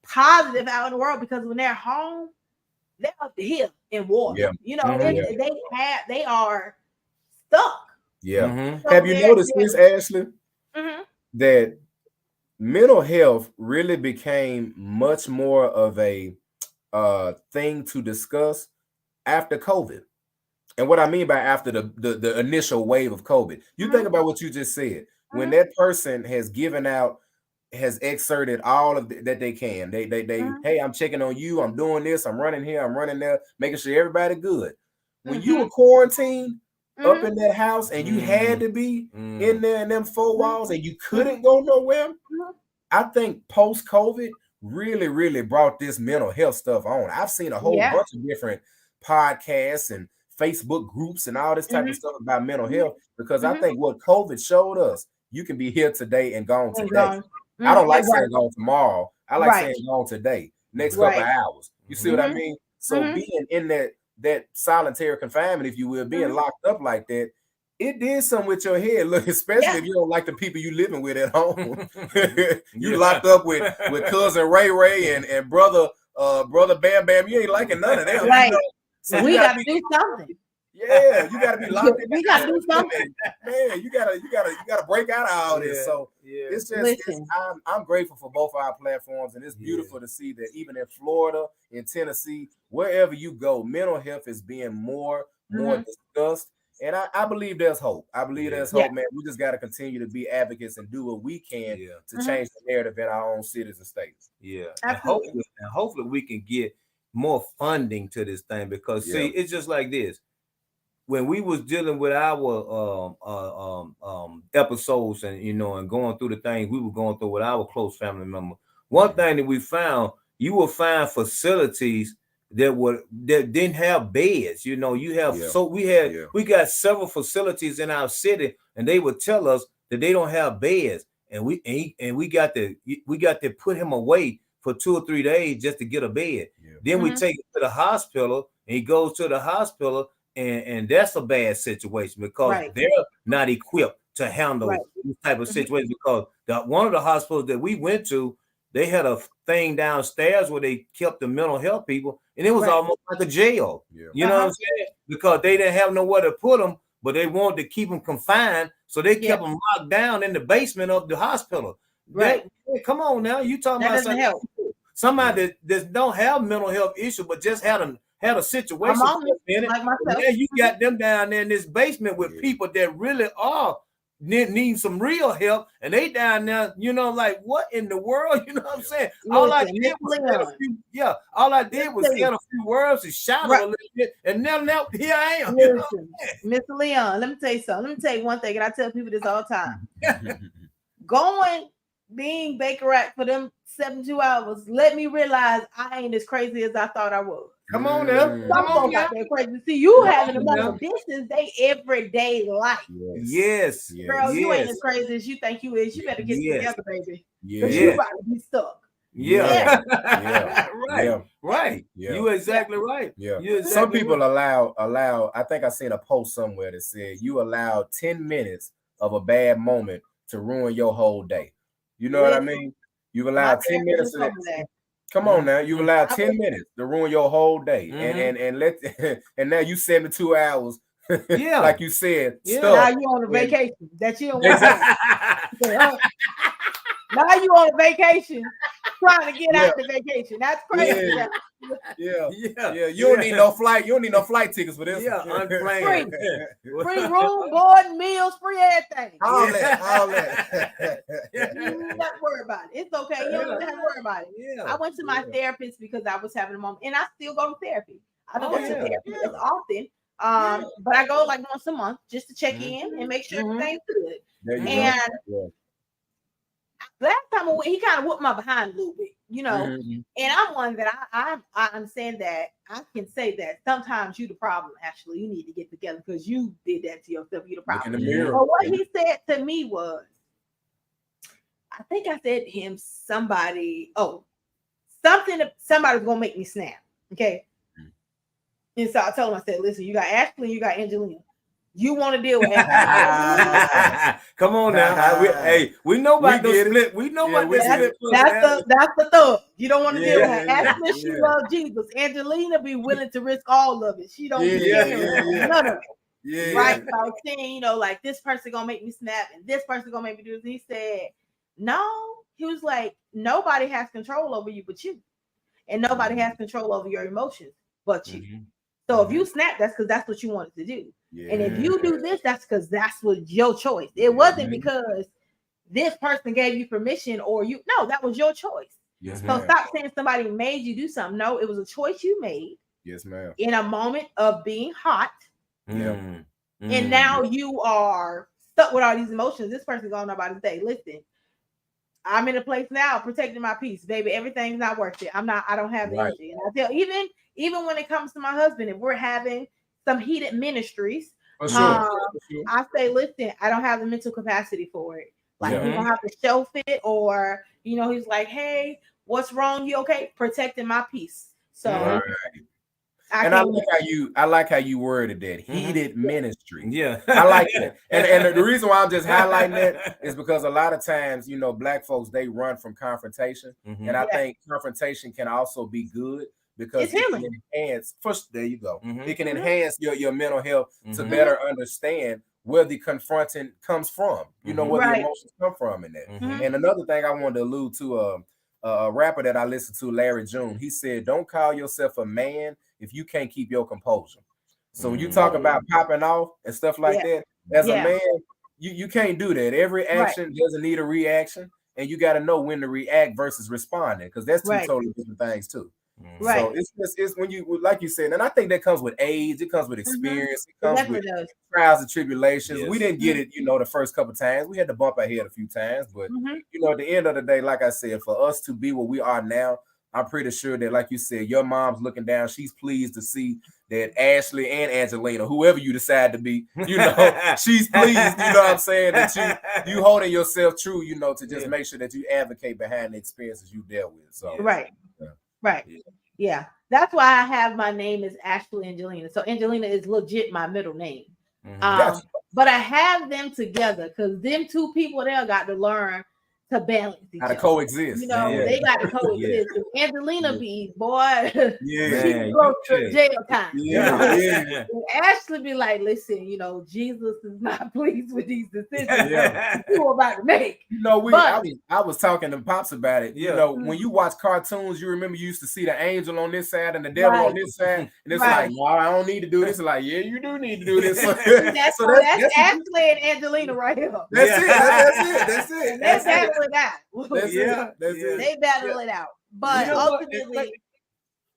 positive out in the world, because when they're home, they're up to here in water. You know, they are stuck.
So have you noticed this, Ashley? That mental health really became much more of a thing to discuss after COVID. And what I mean by after the initial wave of COVID, you think about what you just said. When that person has given out, has exerted all of that they can. They hey, I'm checking on you. I'm doing this. I'm running here. I'm running there, making sure everybody good. When you were quarantined up in that house and you had to be in there in them 4 walls and you couldn't go nowhere, I think post-COVID really, really brought this mental health stuff on. I've seen a whole bunch of different podcasts and Facebook groups and all this type of stuff about mental health, because I think what COVID showed us, you can be here today and gone today. I don't like saying gone tomorrow. I like saying gone today, next couple of hours. You see what I mean? So being in that solitary confinement, if you will, being locked up like that, it did something with your head. Look, especially if you don't like the people you living with at home. You locked up with cousin Ray and brother Bam Bam. You ain't liking none of them.
Right.
You know? So
we gotta do something.
Yeah, you gotta be locked in.
We gotta do something.
Man, you gotta break out of all this. So it's just I'm grateful for both our platforms, and it's beautiful to see that even in Florida, in Tennessee, wherever you go, mental health is being more discussed. And I believe there's hope. I believe there's hope, man. We just got to continue to be advocates and do what we can to change the narrative in our own cities and states.
And hopefully we can get more funding to this thing, because see, it's just like this. When we was dealing with our episodes and and going through the things we were going through with our close family member, one thing that we found, you will find facilities that didn't have beds. You know, you have we got several facilities in our city, and they would tell us that they don't have beds, and we got to put him away for 2 or 3 days just to get a bed. Then we take him to the hospital, and he goes to the hospital, and that's a bad situation because they're not equipped to handle this type of situation. Because one of the hospitals that we went to, they had a thing downstairs where they kept the mental health people, and it was almost like a jail. You know what I'm saying? Because they didn't have nowhere to put them, but they wanted to keep them confined, so they kept them locked down in the basement of the hospital. Come on now, you talking about somebody that don't have mental health issue, but just had a situation in it. Like and you got them down there in this basement with people that really are need some real help, and they down there, you know, like what in the world, you know what I'm saying? All I did was get a few words and shout a little bit, and now here I am.
Listen, Mr. Leon, let me tell you something. Let me tell you one thing, and I tell people this all the time. Being Baker Act for them 72 hours, let me realize I ain't as crazy as I thought I was.
Come on now.
Some folks out there crazy. See, you having them on this is they everyday life.
Yes.
Girl, you ain't as crazy as you think you is. You better get together, baby. Because you about to be stuck.
Right. You exactly right.
Some people allow, I think I seen a post somewhere that said you allow 10 minutes of a bad moment to ruin your whole day. You know what I mean? You've allowed 10 minutes of that. Come on now, you've allowed 10 minutes to ruin your whole day, and now you 72 hours. Like you said,
now you on a vacation that you don't want to. Now you on a vacation trying to get out the vacation. That's crazy.
You don't need no flight. You don't need no flight tickets for this.
Unplanned.
Free room, board, meals, free everything.
All that.
You don't have to worry about it. It's okay. You don't have to worry about it. I went to my therapist because I was having a moment, and I still go to therapy. I don't go to therapy as often, but I go like once a month just to check in and make sure everything's good. And last time I went, he kind of whooped my behind a little bit, you know. And I'm one that I understand that I can say that sometimes you the problem. Actually, you need to get together because you did that to yourself. You the problem. But what he said to me was, I think I said to him, somebody's gonna make me snap. Okay. And so I told him, I said, listen, you got Ashley, you got Angelina. You want to deal with Ashley.
Come on now. We know about the split. We know about this split.
That's the thug. You don't want to deal with her. Ashley, she loves Jesus. Angelina be willing to risk all of it. She don't none of it. Right? So I was saying, you know, like this person gonna make me snap and this person gonna make me do this. And he said, no. He was like, nobody has control over you but you. And nobody has control over your emotions but you. So if you snap, that's because that's what you wanted to do. And if you do this, that's because that's what your choice. It wasn't because this person gave you permission or you. No, that was your choice. So stop saying somebody made you do something. No, it was a choice you made.
Yes, ma'am.
In a moment of being hot. And now you are stuck with all these emotions. This person's going about his day. Listen, I'm in a place now protecting my peace, baby. Everything's not worth it. I don't have the energy. And I tell even when it comes to my husband, if we're having some heated ministries, I say, listen, I don't have the mental capacity for it. Like we don't have to show fit, or he's like, hey, what's wrong? You okay? Protecting my peace. So
I like how you worded that. Heated ministry. Yeah. I like that. And the reason why I'm just highlighting that is because a lot of times, Black folks, they run from confrontation. And I think confrontation can also be good because it can enhance. First, there you go. It can enhance your mental health to better understand where the confronting comes from. Where the emotions come from in that. And another thing I wanted to allude to, a rapper that I listened to, Larry June, he said, don't call yourself a man if you can't keep your composure. So when you talk about popping off and stuff like that, as a man, you can't do that. Every action doesn't need a reaction, and you got to know when to react versus responding, because that's two totally different things too. So it's when you, like you said, and I think that comes with age, it comes with experience, it comes with trials and tribulations. We didn't get it, the first couple of times. We had to bump our head a few times, but at the end of the day, like I said, for us to be what we are now, I'm pretty sure that, like you said, your mom's looking down. She's pleased to see that Ashley and Angelina, whoever you decide to be, you know, she's pleased, you know what I'm saying, that you holding yourself true, you know, to just make sure that you advocate behind the experiences you dealt with. So
right. Yeah. That's why I have my name is Ashley Angelina. So Angelina is legit my middle name.
Gotcha.
But I have them together because them two people there got to learn to balance each
how to
other.
coexist.
You know, they got to coexist. Angelina be, boy, she goes to jail time. Ashley be like, listen, you know, Jesus is not pleased with these decisions you're about to make.
You know, I was talking to Pops about it. You know, when you watch cartoons, you remember you used to see the angel on this side and the devil on this side, and it's like, no, I don't need to do this. It's like, yeah, you do need to do this.
That's Ashley and Angelina right here.
That's it.
And they battle it out.
That's it.
They battle it out. But ultimately,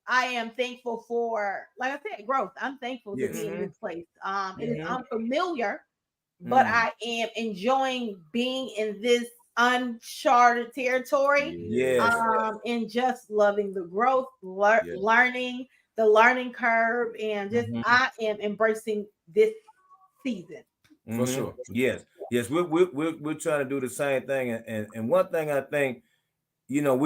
I am thankful for, like I said, growth. I'm thankful to be in this place. It is unfamiliar, but I am enjoying being in this uncharted territory. And just loving the growth, learning, the learning curve, and just I am embracing this season.
For sure. Yes. We're trying to do the same thing, and one thing I think, you know,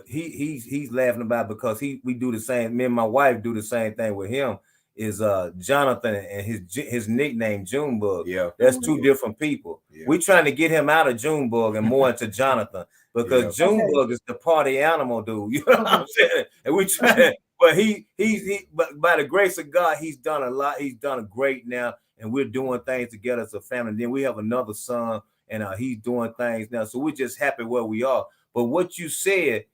he's laughing about because we do the same. Me and my wife do the same thing with him. Is Jonathan and his nickname Junebug. Yeah, that's two different people. We're trying to get him out of Junebug and more into Jonathan because Junebug is the party animal dude. You know what I'm saying? And we try, but by the grace of God, he's done a lot. He's done great now, and we're doing things together as a family. And then we have another son, and he's doing things now. So we're just happy where we are. But what you said,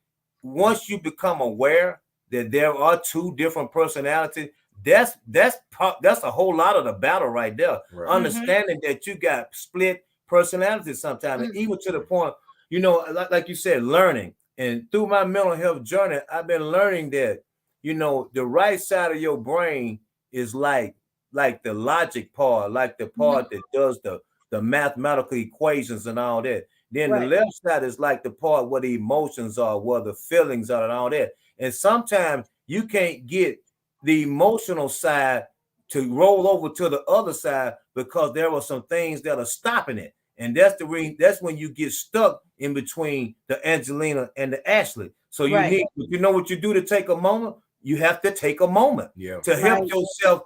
once you become aware that there are two different personalities, that's a whole lot of the battle right there. Right. Understanding that you got split personalities sometimes, and even to the point, you know, like you said, learning. And through my mental health journey, I've been learning that, you know, the right side of your brain is like the logic part, like the part that does the mathematical equations and all that. Then the left side is like the part where the emotions are, where the feelings are and all that. And sometimes you can't get the emotional side to roll over to the other side because there are some things that are stopping it. And that's when you get stuck in between the Angelina and the Ashley. So you know what you do to take a moment? You have to take a moment to help yourself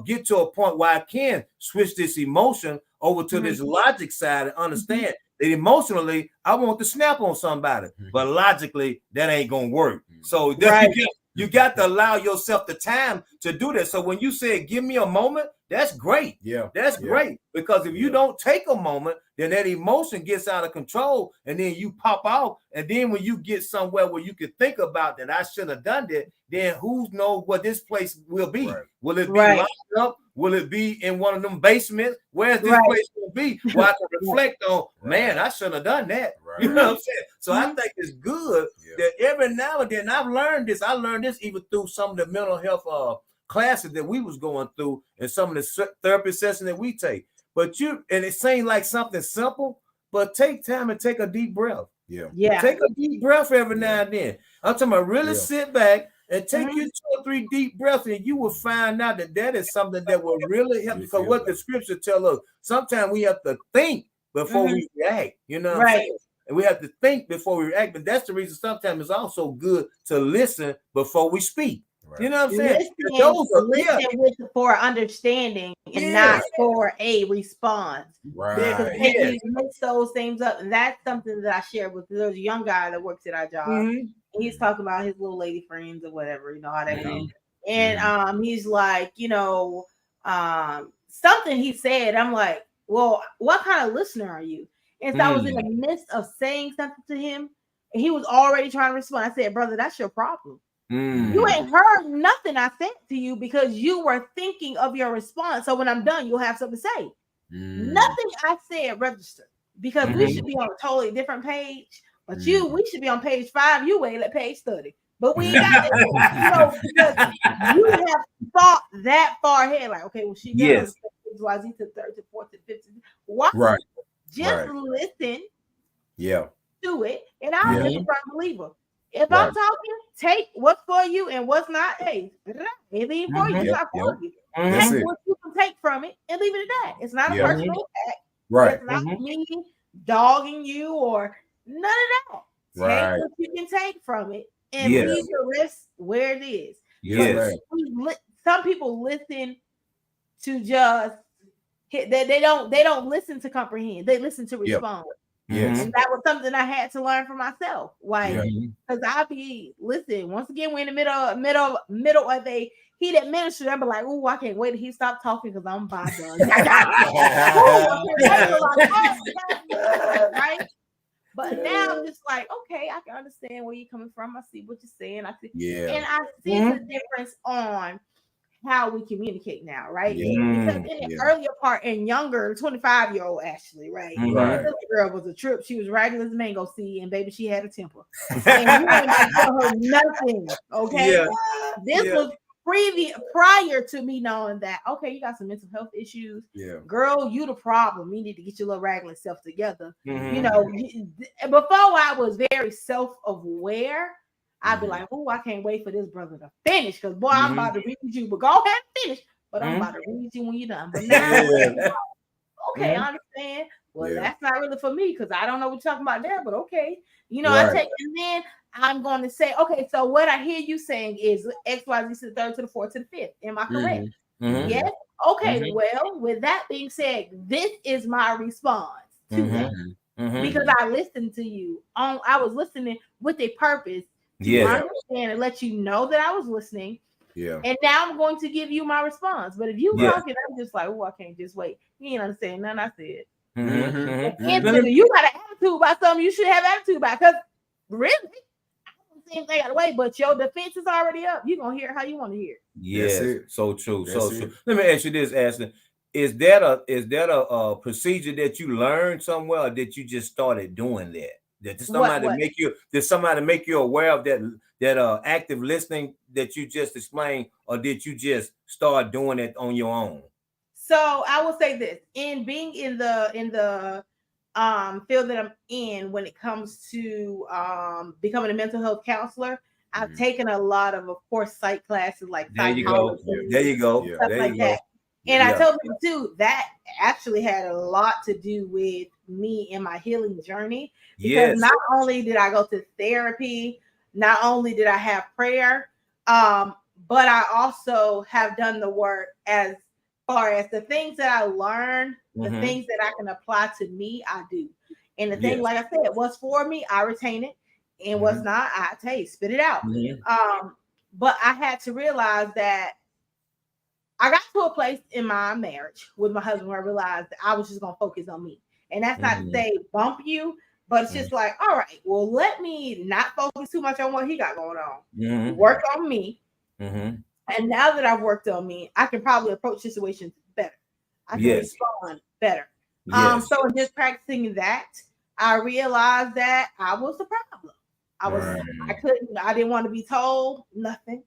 get to a point where I can switch this emotion over to this logic side and understand that emotionally I want to snap on somebody, but logically that ain't gonna work. So you got to allow yourself the time to do that. So when you say give me a moment, that's great. That's great, because if you don't take a moment, then that emotion gets out of control, and then you pop out. And then when you get somewhere where you can think about that I should have done that, then who knows what this place will be? Will it be locked up? Will it be in one of them basements? Where's this place going to be? Where I can reflect on, man, I shouldn't have done that. You know what I'm saying? So I think it's good that every now and then, I've learned this. I learned this even through some of the mental health classes that we was going through and some of the therapy sessions that we take. But and it seems like something simple, but take time and take a deep breath. Take a deep breath every now and then. I'm talking about really sit back and take your 2 or 3 deep breaths, and you will find out that is something that will really help. Because what the scripture tell us, sometimes we have to think before we react. You know what I'm saying? And we have to think before we react. But that's the reason sometimes it's also good to listen before we speak. You know what I'm saying?
Listen for understanding and not for a response. Because you mix those things up. And that's something that I shared with there's a young guy that works at our job. And he's talking about his little lady friends or whatever, you know how that goes. And he's like, you know, something he said, I'm like, well, what kind of listener are you? And so I was in the midst of saying something to him, and he was already trying to respond. I said, brother, that's your problem. You ain't heard nothing I said to you because you were thinking of your response. So when I'm done, you'll have something to say. Nothing I said registered, because we should be on a totally different page. But we should be on page 5. You wait at page 30. But we ain't got it, you know, because you have thought that far ahead. Like, okay, well, she does XYZ to 3rd to 4th to 5th. What? Just listen. To it, and I'll be a firm believer. If I'm talking, take what's for you and what's not. Hey, it ain't for you. It's not for you. Take what you can take from it and leave it at that. It's not a personal attack.
Right.
It's not me dogging you or none of that. Take what you can take from it and leave the rest where it is.
Yes.
Some people listen to just hit that. They don't listen to comprehend. They listen to respond.
Yes.
And that was something I had to learn for myself. Like, because listen, once again, we're in the middle of a heated ministry. I'm like, oh, I can't wait till he stop talking because I'm about done. Right? But now I'm just like, okay, I can understand where you're coming from. I see what you're saying. I see, and I see the difference on how we communicate now, right? Because in the earlier part and younger, 25-year-old Ashley, right? This girl was a trip. She was ragged as a mango seed, and baby, she had a temper. And you didn't tell her nothing, okay? This was prior to me knowing that, okay, you got some mental health issues. Girl, you the problem. You need to get your little ragged self together. You know, before I was very self-aware, I'd be like, oh, I can't wait for this brother to finish because, boy, I'm about to read you. But go ahead and finish. But I'm about to read you when you're done. But now, okay, I understand. Well, that's not really for me because I don't know what you're talking about there. But okay, you know, I take, and then I'm going to say, okay, so what I hear you saying is X, Y, Z to the third, to the fourth, to the fifth. Am I correct? Yes. Okay. Well, with that being said, this is my response to that because I listened to you. I was listening with a purpose. To understand and let you know that I was listening. And now I'm going to give you my response. But if you talking, I'm just like, oh, I can't just wait. You ain't understand nothing I said. You got an attitude about something you should have attitude about. Because really, I don't think they got to wait, but your defense is already up. You're going to hear it how you want to hear it.
Yes, so true. So true. Let me ask you this, Ashley. Is that a procedure that you learned somewhere, or did you just started doing that? Did somebody make you aware of that active listening that you just explained, or did you just start doing it on your own?
So I will say this: in being in the field that I'm in, when it comes to becoming a mental health counselor, I've taken a lot of course, psych classes like
there you go,
stuff like that. And I told people too that actually had a lot to do with me in my healing journey. Because not only did I go to therapy, not only did I have prayer, but I also have done the work as far as the things that I learned, the things that I can apply to me, I do. And the thing, like I said, what's for me, I retain it. And what's not, I spit it out. But I had to realize that I got to a place in my marriage with my husband where I realized that I was just going to focus on me. And that's not to say bump you, but it's just like, all right, well, let me not focus too much on what he got going on. Work on me. And now that I've worked on me, I can probably approach situations better. I can respond better. So in just practicing that, I realized that I was the problem. I didn't want to be told nothing.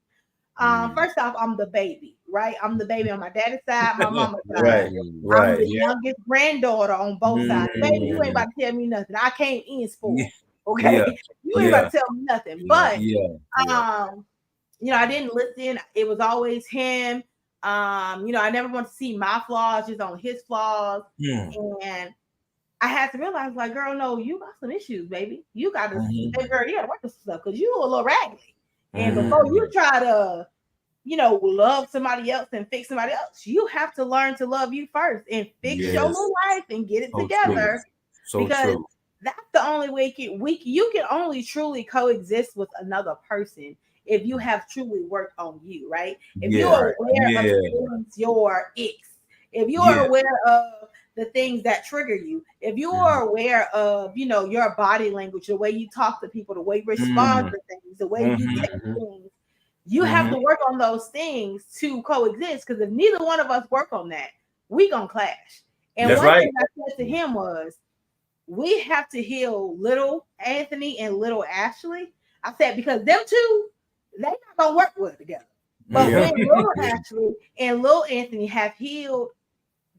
First off, I'm the baby, right? I'm the baby on my daddy's side, my mama's side. I'm the youngest granddaughter on both sides. Baby, you ain't about to tell me nothing. I came in spoiled. Okay. You ain't about to tell me nothing. But you know, I didn't listen. It was always him. You know, I never want to see my flaws, just on his flaws. And I had to realize, like, girl, no, you got some issues, baby. You got to, girl, you got to work this stuff because you a little raggedy. And before you try to, you know, love somebody else and fix somebody else, you have to learn to love you first and fix your little life and get it together. Because that's the only way you can only truly coexist with another person if you have truly worked on you, right? If you're aware of your icks, if you're aware of the things that trigger you, if you are aware of, you know, your body language, the way you talk to people, the way you respond to things, the way you take things, you have to work on those things to coexist. Because if neither one of us work on that, we gonna clash. And one thing I said to him was, we have to heal little Anthony and little Ashley. I said, because them two, they not gonna work well together. But when little Ashley and little Anthony have healed,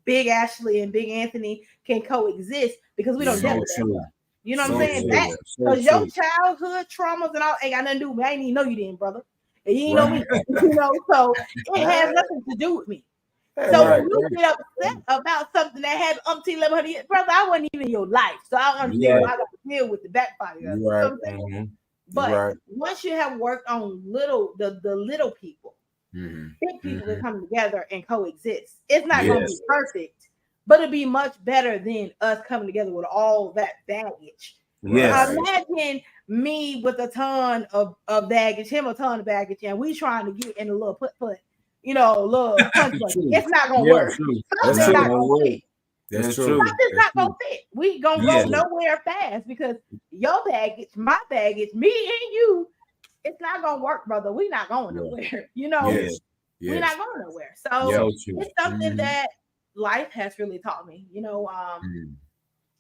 Big Ashley and Big Anthony can coexist because we don't deal with that. You know what
So
I'm saying?
true.
That
So
because your
true.
childhood traumas and all ain't got nothing to do with me. I didn't even know you didn't, brother. And you ain't know me.
Right.
So it has nothing to do with me.
That's
So
right.
when you get upset about something that had 1100 years, brother, I wasn't even in your life. So I don't understand why I got to deal with the backfire. You know what I'm saying?
Mm-hmm.
But once you have worked on the little people, big people that come together and coexist, it's not going to be perfect, but it'll be much better than us coming together with all that baggage.
Yes.
Imagine me with a ton of baggage, him a ton of baggage, and we trying to get in a little put, little punch. It's not gonna work.
That's
Something's not
true.
gonna fit.
That's true.
Something's not gonna fit. We gonna go nowhere fast because your baggage, my baggage, me and you, it's not gonna work, brother. We're not going nowhere. We're not going nowhere. So it's something that life has really taught me.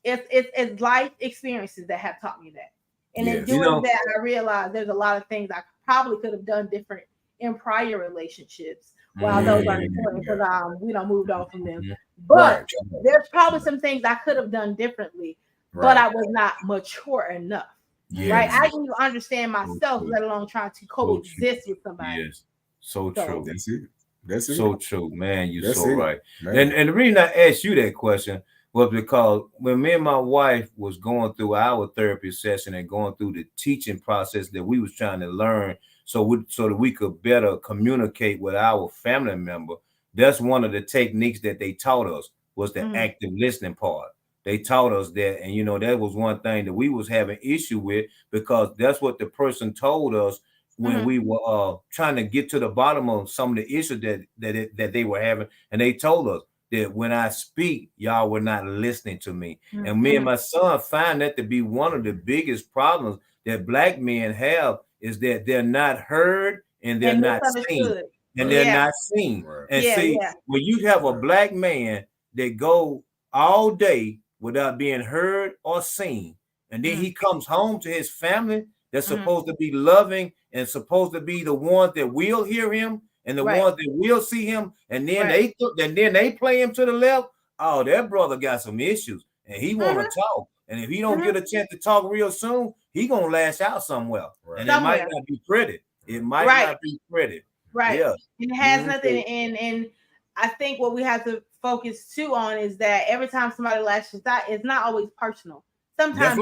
It's life experiences that have taught me that. And in doing that, I realized there's a lot of things I probably could have done different in prior relationships. While those are important because we don't moved on from them. But there's probably some things I could have done differently, but I was not mature enough. Right? I didn't even understand myself, let alone trying to coexist with somebody.
Yes. So true.
That's it. That's it.
So true, man. You're so right. And the reason I asked you that question was because when me and my wife was going through our therapy session and going through the teaching process that we was trying to learn so that we could better communicate with our family member, that's one of the techniques that they taught us was the active listening part. They taught us that, and that was one thing that we was having issue with because that's what the person told us when we were trying to get to the bottom of some of the issues that they were having, and they told us that when I speak, y'all were not listening to me. And me and my son find that to be one of the biggest problems that Black men have is that they're not heard and they're not seen. And they're not seen. And see, when you have a Black man that go all day without being heard or seen, and then he comes home to his family that's supposed to be loving and supposed to be the ones that will hear him and the ones that will see him, and then they play him to the left. Oh, that brother got some issues, and he want to talk. And if he don't get a chance to talk real soon, he gonna lash out somewhere, and it might not be pretty. It might not be pretty.
Right. Yeah. And it has nothing. And I think what we have to focus too on is that every time somebody lashes out, it's not always personal. Sometimes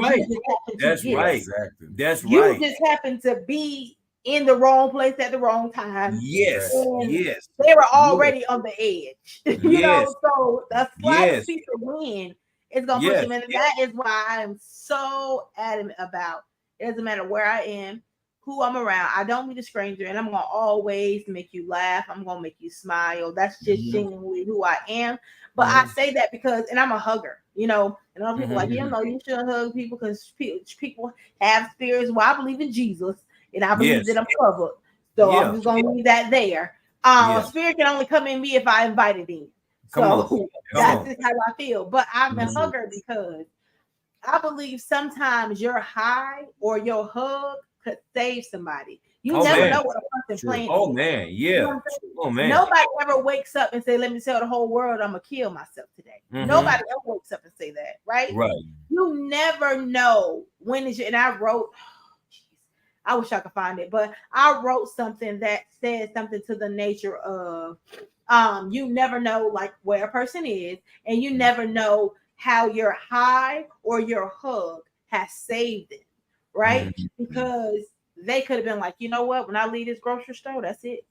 That's right.
You just happen to be in the wrong place at the wrong time.
Yes.
They were already on the edge. So a slight piece of wind is gonna push them in. And that is why I am so adamant about it doesn't matter where I am, who I'm around. I don't meet a stranger, and I'm gonna always make you laugh. I'm gonna make you smile. That's just genuinely who I am. But I say that because, and I'm a hugger, and other people like, you shouldn't hug people because people have spirits. Well, I believe in Jesus, and I believe that I'm covered. So I'm just gonna leave that there. A spirit can only come in me if I invite it in. So that's just how I feel. But I'm a hugger because I believe sometimes your high or your hug could save somebody. You never know what a person playing. Nobody ever wakes up and say, "Let me tell the whole world I'm gonna kill myself today." Nobody ever wakes up and say that, right?
Right.
You never know when is your. And I wrote. I wish I could find it, but I wrote something that said something to the nature of, you never know like where a person is, and you never know how your high or your hug has saved them, right? Because they could have been like, you know what? When I leave this grocery store, that's it.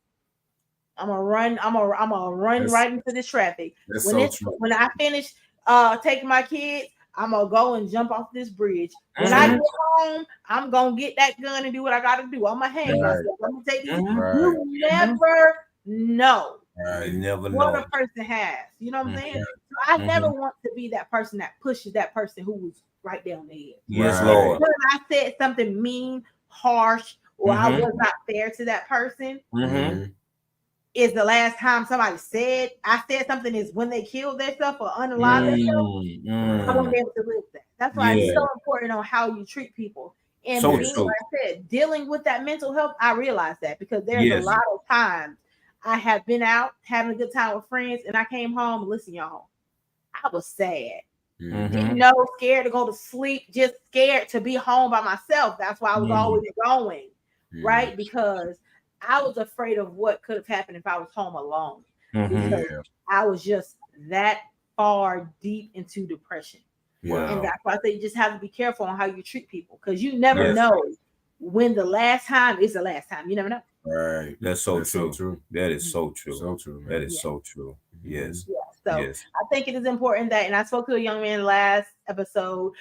I'm gonna run right into this traffic. When I finish taking my kids, I'm gonna go and jump off this bridge. When I get home, I'm gonna get that gun and do what I gotta do. I'm gonna hang myself. I'm gonna take these. You never know what a person has. You know what I'm saying? So I never want to be that person that pushes that person who was right down the head.
Yes, Lord.
When I said something mean, harsh, or I was not fair to that person. Is the last time somebody said I said something is when they killed themselves or unalive themselves. I won't be able to live that. That's why it's so important on how you treat people. And like I said, dealing with that mental health, I realized that because there's a lot of times I have been out having a good time with friends and I came home and listen, y'all, I was sad. Didn't know, scared to go to sleep, just scared to be home by myself. That's why I was always going, right? Because I was afraid of what could have happened if I was home alone. Because I was just that far deep into depression. And that's why I say you just have to be careful on how you treat people, because you never know when the last time is the last time. You never know.
Right.
That's so true.
So true.
That is so true.
So true, man.
That is so true. Yes.
So I think it is important that, and I spoke to a young man last episode.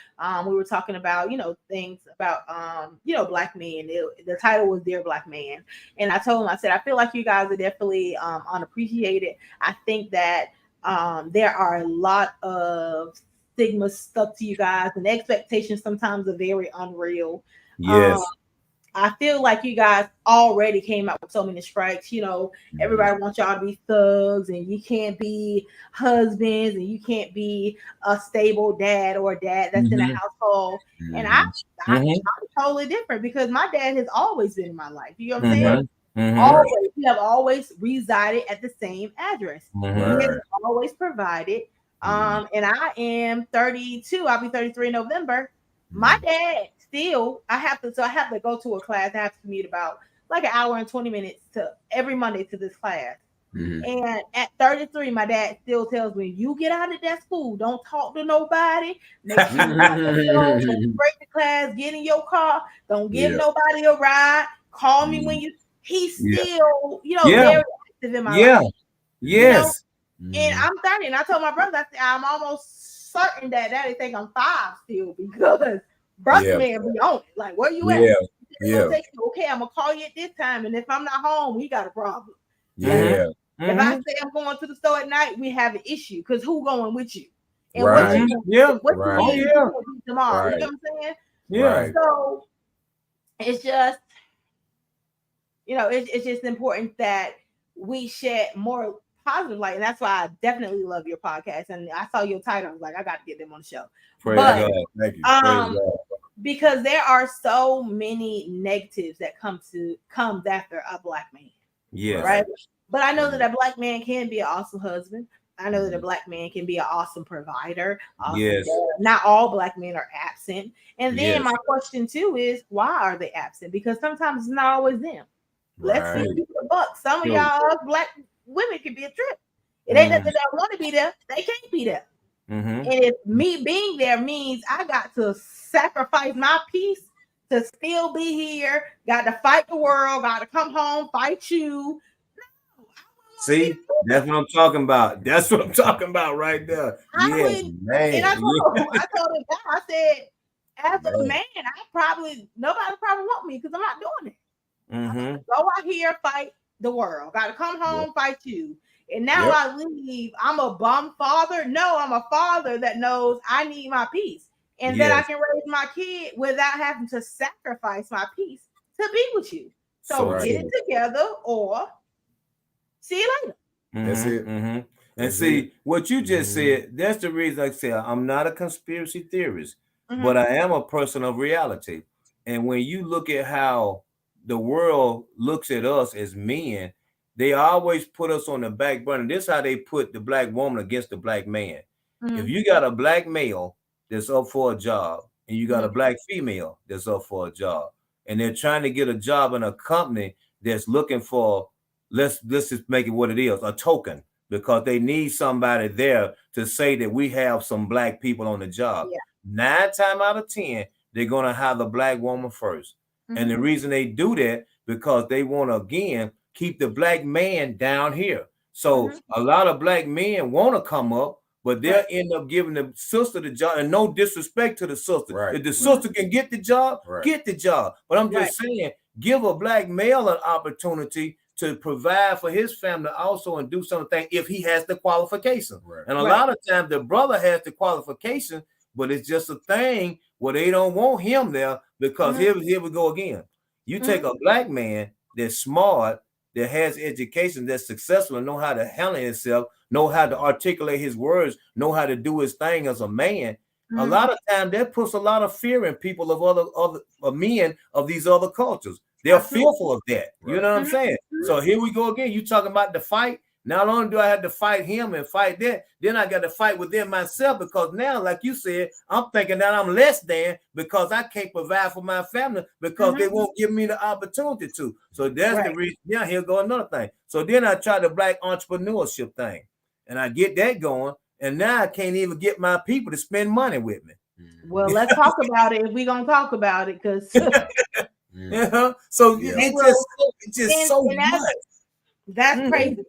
We were talking about, things about, Black men. The title was Dear Black Man. And I told him, I said, I feel like you guys are definitely unappreciated. I think that there are a lot of stigma stuck to you guys, and expectations sometimes are very unreal.
Yes.
I feel like you guys already came out with so many strikes. Everybody wants y'all to be thugs, and you can't be husbands, and you can't be a stable dad or a dad that's in a household. And I'm totally different, because my dad has always been in my life. You know what I'm saying? Always. We have always resided at the same address. He has always provided. And I am 32. I'll be 33 in November. My dad still, I have to go to a class. I have to commute about like an hour and 20 minutes to every Monday to this class. And at 33, my dad still tells me, you get out of that school, don't talk to nobody, make sure you break the class, get in your car, don't give nobody a ride, call me when you. He's still, very active in my life.
Yes.
And I'm 30, and I told my brother, I said, I'm almost certain that Daddy think I'm 5 still, because brother man be on it. Like, where you at? Okay, I'm gonna call you at this time, and if I'm not home, we got a problem. If I say I'm going to the store at night, we have an issue, because who going with you? And what you do tomorrow? You know what I'm saying? So it's just, it's just important that we shed more positive light, and that's why I definitely love your podcast. And I saw your title, I was like, I got to get them on the show.
Praise God. Thank you. Praise God.
Because there are so many negatives that comes after a Black man.
Yeah.
Right. But I know that a Black man can be an awesome husband. I know that a Black man can be an awesome provider. Awesome dad. Not all Black men are absent. And then my question too is, why are they absent? Because sometimes it's not always them. Let's see the buck. Some of y'all Black women can be a trip. It ain't that they don't want to be there. They can't be there. And if me being there means I got to sacrifice my peace to still be here, got to fight the world, got to come home, fight you.
See, that's what I'm talking about. That's what I'm talking about right there.
Man. And I told him, I said, as a man, nobody probably want me, because I'm not doing it. Go out here, fight the world. Got to come home, fight you. And now I leave. I'm a bum father. No, I'm a father that knows I need my peace, and that I can raise my kid without having to sacrifice my peace to be with you. So get it together, or see you later.
That's it.
And see what you just said. That's the reason I say I'm not a conspiracy theorist, but I am a person of reality. And when you look at how the world looks at us as men, they always put us on the back burner. This is how they put the Black woman against the Black man. If you got a Black male that's up for a job, and you got a Black female that's up for a job, and they're trying to get a job in a company that's looking for, let's just make it what it is, a token, because they need somebody there to say that we have some Black people on the job. 9 times out of 10, they're going to have the Black woman first. And the reason they do that, because they want to, again, keep the Black man down here. So a lot of Black men want to come up, but they'll end up giving the sister the job. And no disrespect to the sister. If the sister can get the job, get the job. But I'm just saying, give a Black male an opportunity to provide for his family also, and do something if he has the qualification. And a lot of times the brother has the qualification, but it's just a thing where they don't want him there, because here we go again. You take a Black man that's smart, that has education, that's successful, and know how to handle himself, know how to articulate his words, know how to do his thing as a man. A lot of times that puts a lot of fear in people of other men of these other cultures. They're fearful of that. You know what I'm saying? So here we go again. You talking about the fight. Not only do I have to fight him and fight that, then I got to fight within myself because now, like you said, I'm thinking that I'm less than because I can't provide for my family because they won't give me the opportunity to. So that's the reason. Yeah, here go another thing. So then I try the black entrepreneurship thing, and I get that going, and now I can't even get my people to spend money with me.
Well, let's talk about it if we're gonna talk about it, because
So it's just so much.
That's crazy to me.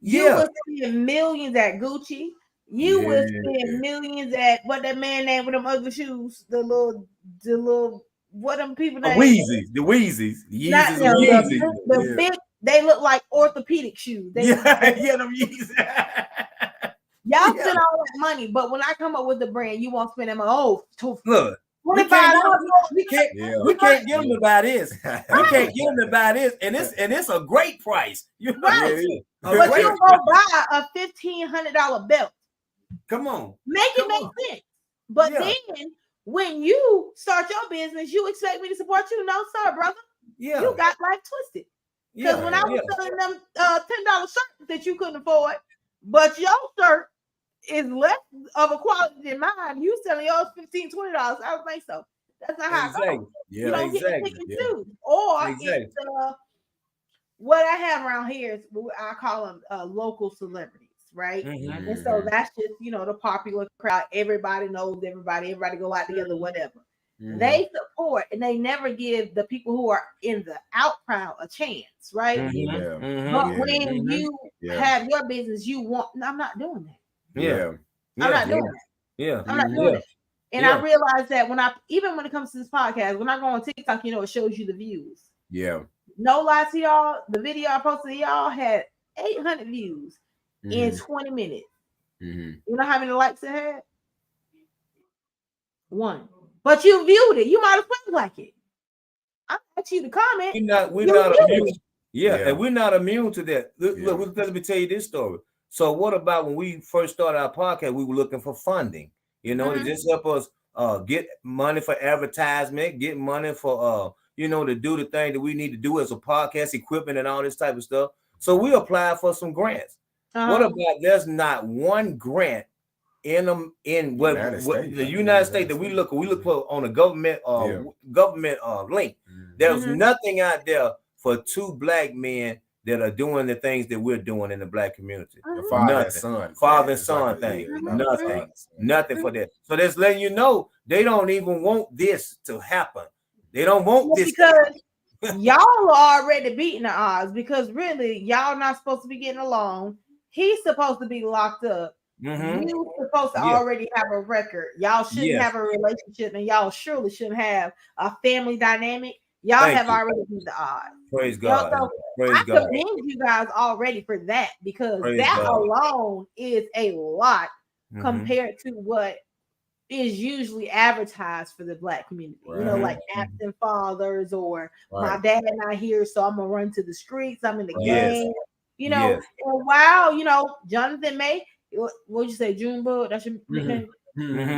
You would spend millions at Gucci. You would spend millions at what that man named with them ugly shoes, the little what them people name?
The Wheezies.
The big, they look like orthopedic shoes. Them
Yeezys.
Y'all spend all that money, but when I come up with the brand, you won't spend them.
Look. We can't get them to buy this. We can't get them to buy this, and it's a great price.
But you don't go buy a $1,500 belt.
Come on,
make sense. But then when you start your business, you expect me to support you? No, sir, brother.
Yeah,
you got life twisted. Because when I was selling them $10 shirts that you couldn't afford, but your shirt is less of a quality than mine, you selling yours $15, $20. I don't think so. That's not how it goes. You don't get to pick and choose. Or it's what I have around here is I call them local celebrities, right? And so that's just the popular crowd. Everybody knows everybody. Everybody go out together, whatever. They support and they never give the people who are in the out crowd a chance, right? But when you have your business, you want. I'm not doing that. I'm not doing that. I'm not doing it. And I realize that when it comes to this podcast, when I go on TikTok, it shows you the views. No lie to y'all, the video I posted to y'all had 800 views in 20 minutes. You know how many likes it had? 1. But you viewed it. You might as well like it. I asked you to comment.
We're not immune. And we're not immune to that. Look, let me tell you this story. So what about when we first started our podcast, we were looking for funding, to just help us get money for advertisement, get money for to do the thing that we need to do as a podcast, equipment and all this type of stuff. So we applied for some grants. What about there's not one grant in the United States that we look for on a government link. There's nothing out there for 2 black men that are doing the things that we're doing in the black community. Father and son thing. Nothing for that. So that's letting you know they don't even want this to happen. They don't want this
because y'all are already beating the odds, because really y'all not supposed to be getting along. He's supposed to be locked up. You're supposed to already have a record. Y'all shouldn't have a relationship, and y'all surely shouldn't have a family dynamic. Y'all have already beat the odds.
Praise God.
I commend you guys already for that, because that alone is a lot compared to what is usually advertised for the black community. Like absent fathers, or my dad not here, so I'm gonna run to the streets. I'm in the game. And wow, Jonathan May. What'd you say, Junebug? That's your nickname.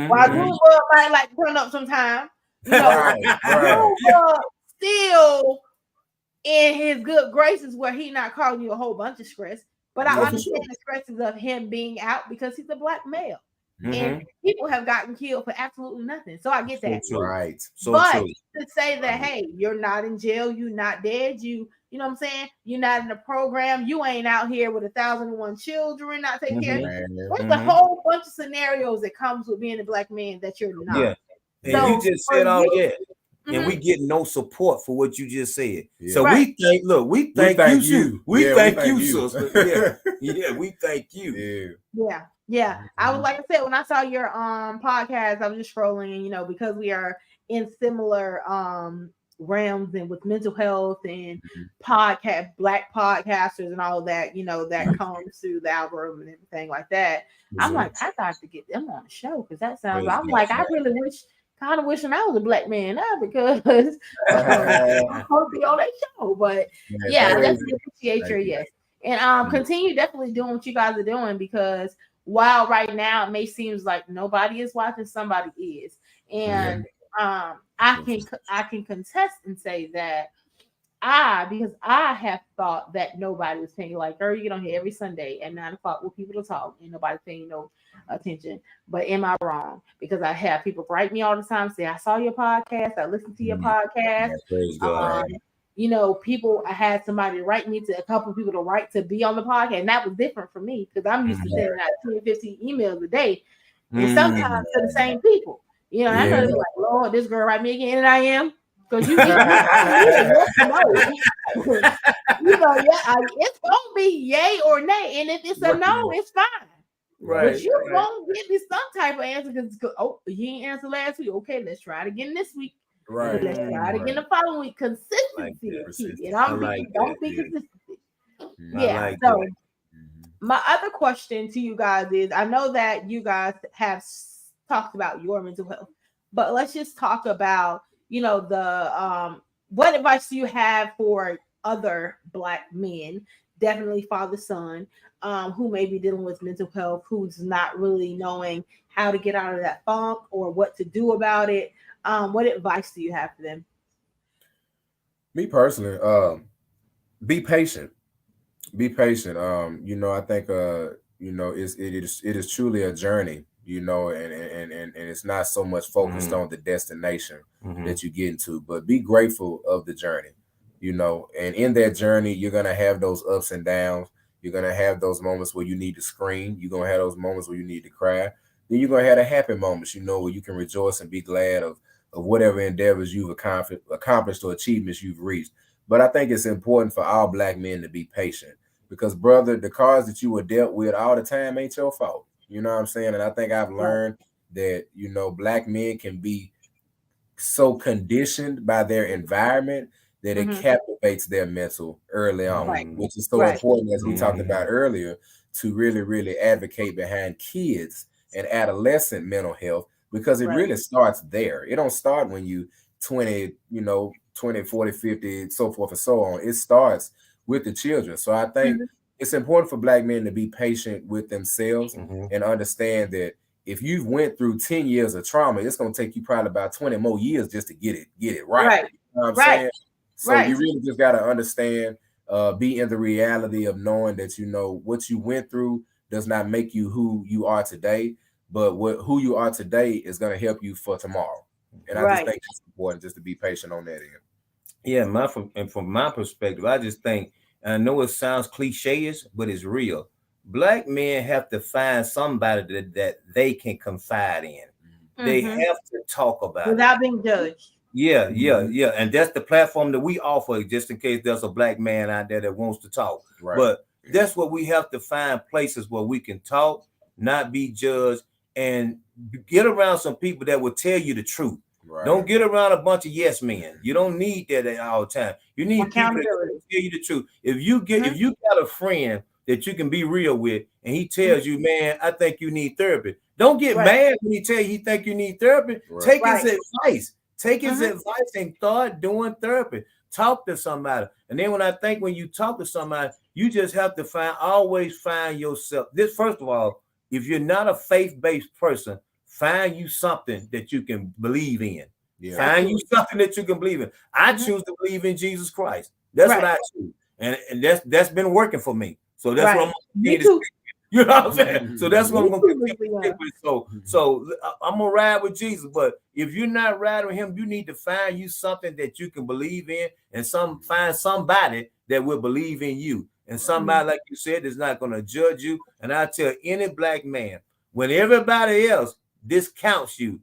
While Junebug might like turn up sometime, Junebug still in his good graces, where he not calling you a whole bunch of stress. But I understand the stresses of him being out because he's a black male. And people have gotten killed for absolutely nothing. So I get that. To say that, hey, you're not in jail, you're not dead, you know what I'm saying? You're not in a program, you ain't out here with 1,001 children not taking care of. There's a whole bunch of scenarios that comes with being a black man that you're not.
And so, you just said all that. And we get no support for what you just said. So we thank you. We thank you, sister. We thank you.
I was, like I said, when I saw your podcast, I was just scrolling, and because we are in similar realms and with mental health and black podcasters and all that, that comes through the algorithm and everything like that. I'm like, I got to get them on the show, because that sounds. I'm like, I really kind of wishing I was a black man now, because I'm supposed to be on that show. But I definitely appreciate your yes. And continue definitely doing what you guys are doing, because while right now it may seem like nobody is watching, somebody is. And I can contest and say that because I have thought that nobody was paying, like, girl, you get on here every Sunday at 9 o'clock with people to talk and nobody paying no attention. But am I wrong? Because I have people write me all the time, say, I saw your podcast, I listened to your podcast.
Yeah, praise God.
People, I had somebody write me, to a couple of people to write to be on the podcast, and that was different for me because I'm used to sending out 20, 15 emails a day, and sometimes to the same people. I know they're like, Lord, this girl write me again, and I am. Because you know, it's gonna be yay or nay, and if it's a no, it's fine.
Right.
But you're gonna get me some type of answer because you ain't answered last week. Okay, let's try it again this week.
Right.
Let's try it again the following week. Consistency is key. And don't be consistency. Yeah. So my other question to you guys is, I know that you guys have talked about your mental health, but let's just talk about what advice do you have for other Black men, definitely father son, who may be dealing with mental health, who's not really knowing how to get out of that funk or what to do about it? What advice do you have for them?
Me personally, be patient. Be patient. I think it is truly a journey, and it's not so much focused on the destination that you get into, but be grateful of the journey, and in that journey, you're gonna have those ups and downs. You're gonna have those moments where you need to scream. You're gonna have those moments where you need to cry. Then you're gonna have the happy moments, where you can rejoice and be glad of whatever endeavors you've accomplished or achievements you've reached. But I think it's important for all Black men to be patient. Because, brother, the cards that you were dealt with all the time ain't your fault. You know what I'm saying? And I think I've learned that, Black men can be so conditioned by their environment that it captivates their mental early on, which is so important, as we talked about earlier, to really, really advocate behind kids and adolescent mental health, because it really starts there. It don't start when you 20, 20, 40, 50, so forth and so on. It starts with the children. So I think it's important for Black men to be patient with themselves and understand that if you've went through 10 years of trauma, it's going to take you probably about 20 more years just to get it right. You know what I'm saying? So you really just got to understand, be in the reality of knowing that, what you went through does not make you who you are today, but who you are today is going to help you for tomorrow. And I just think it's important just to be patient on that end.
Yeah, from my perspective, I just think, and I know it sounds cliche-ish, but it's real. Black men have to find somebody that they can confide in. They have to talk about
without being judged.
Yeah. And that's the platform that we offer, just in case there's a Black man out there that wants to talk.
Right.
But that's what we have to find, places where we can talk, not be judged, and get around some people that will tell you the truth. Right. Don't get around a bunch of yes men. You don't need that all the time. You need people that tell you the truth. If you got a friend that you can be real with, and he tells you, man, I think you need therapy. Don't get mad when he tell you he think you need therapy. Take his advice. Take his advice and start doing therapy. Talk to somebody. And then when you talk to somebody, you just have to always find yourself. This, first of all, if you're not a faith-based person, find you something that you can believe in. Yeah. Find you something that you can believe in. I choose to believe in Jesus Christ. That's what I choose. And that's been working for me. So that's what I'm going to do. You know what I'm saying? So that's what I'm going to continue with. So I'm going to ride with Jesus. But if you're not riding with him, you need to find you something that you can believe in, and find somebody that will believe in you. And somebody, like you said, is not going to judge you. And I tell any Black man, when everybody else discounts you,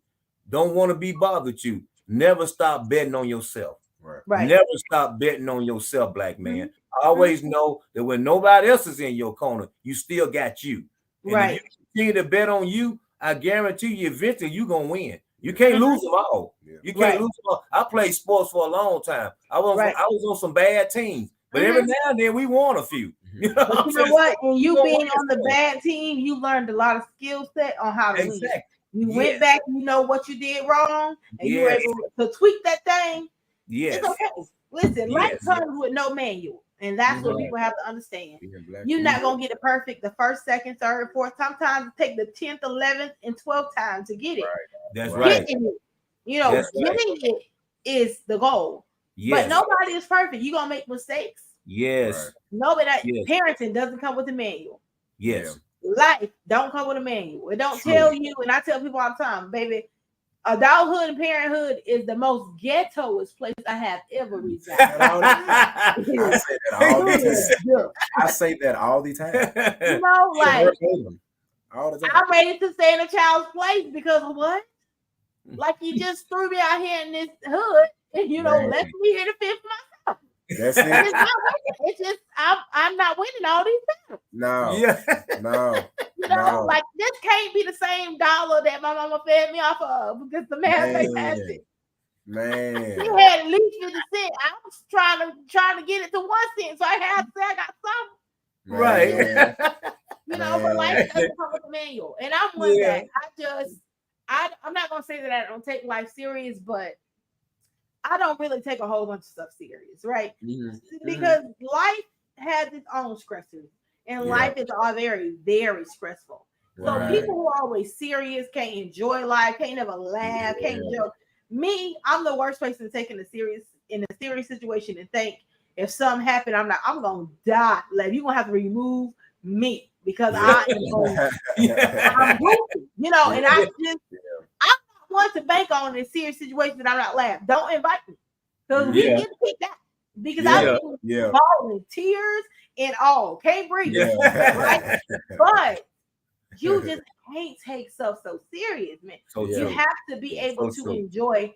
don't want to be bothered you, never stop betting on yourself. Right. Never stop betting on yourself, Black man. Always know that when nobody else is in your corner, you still got you. And if you continue to bet on you, I guarantee you eventually you're going to win. You can't lose them all. Yeah. You can't lose them all. I played sports for a long time. I was on some bad teams, but every now and then we won a few. You know
what? And you being on the bad team, you learned a lot of skill set on how to win. You went back, you know what you did wrong, and you were able to tweak that thing. Yes. It's okay. Listen, life comes with no manual. And that's what people have to understand. You're not going to get it perfect the first, second, third, fourth. Sometimes it take the 10th, 11th, and 12th time to get it.
That's right.
Getting it, getting it is the goal. But nobody is perfect. You're gonna make mistakes.
Yes.
Right.
Nobody. Parenting doesn't come with a manual.
Yes.
Life don't come with a manual. It don't tell you. And I tell people all the time, baby, adulthood and parenthood is the most ghettoest place I have ever resided.
I say that all the time.
You know, like
all the time.
I'm ready to stay in a child's place because of what? Like you just threw me out here in this hood, and you know, left me here to fend for myself.
That's it.
It's not winning. It's just I'm not winning all these battles.
No.
You know, like this can't be the same dollar that my mama fed me off of because the math ain't passed it.
Man,
She had at least 50 cents. I was trying to get it to 1 cent, so I had to say I got some.
Right.
You know, but life doesn't come with a manual. And I'm one that I'm not gonna say that I don't take life serious, but I don't really take a whole bunch of stuff serious, right? Because life has its own stressors, and life is all very, very stressful. So people who are always serious can't enjoy life, can't never laugh, can't enjoy. Me, I'm the worst person to take in a serious situation and think if something happened, I'm gonna die. Like you're gonna have to remove me because I am going. I'm goofy, you know, and I'm not one to bank on in serious situations that I'm not laughing. Don't invite me because we get to pick that because I'm bawling tears and all can't breathe, right? But you just can't take stuff so serious, man. You have to be able to enjoy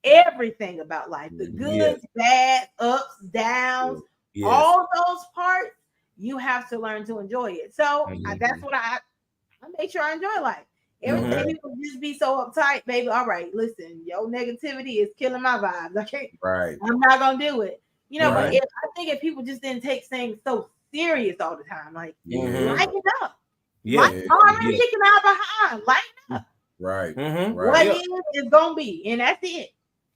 everything about life, the good, bad, ups, downs, all those parts. You have to learn to enjoy it. So that's what I make sure I enjoy life. Everything people just be so uptight, baby. All right, listen, your negativity is killing my vibes. I can't. I'm not gonna do it. You know, but I think if people just didn't take things so serious all the time, like lighten up. Already kicking out behind. Lighten up. What is gonna be, and that's it.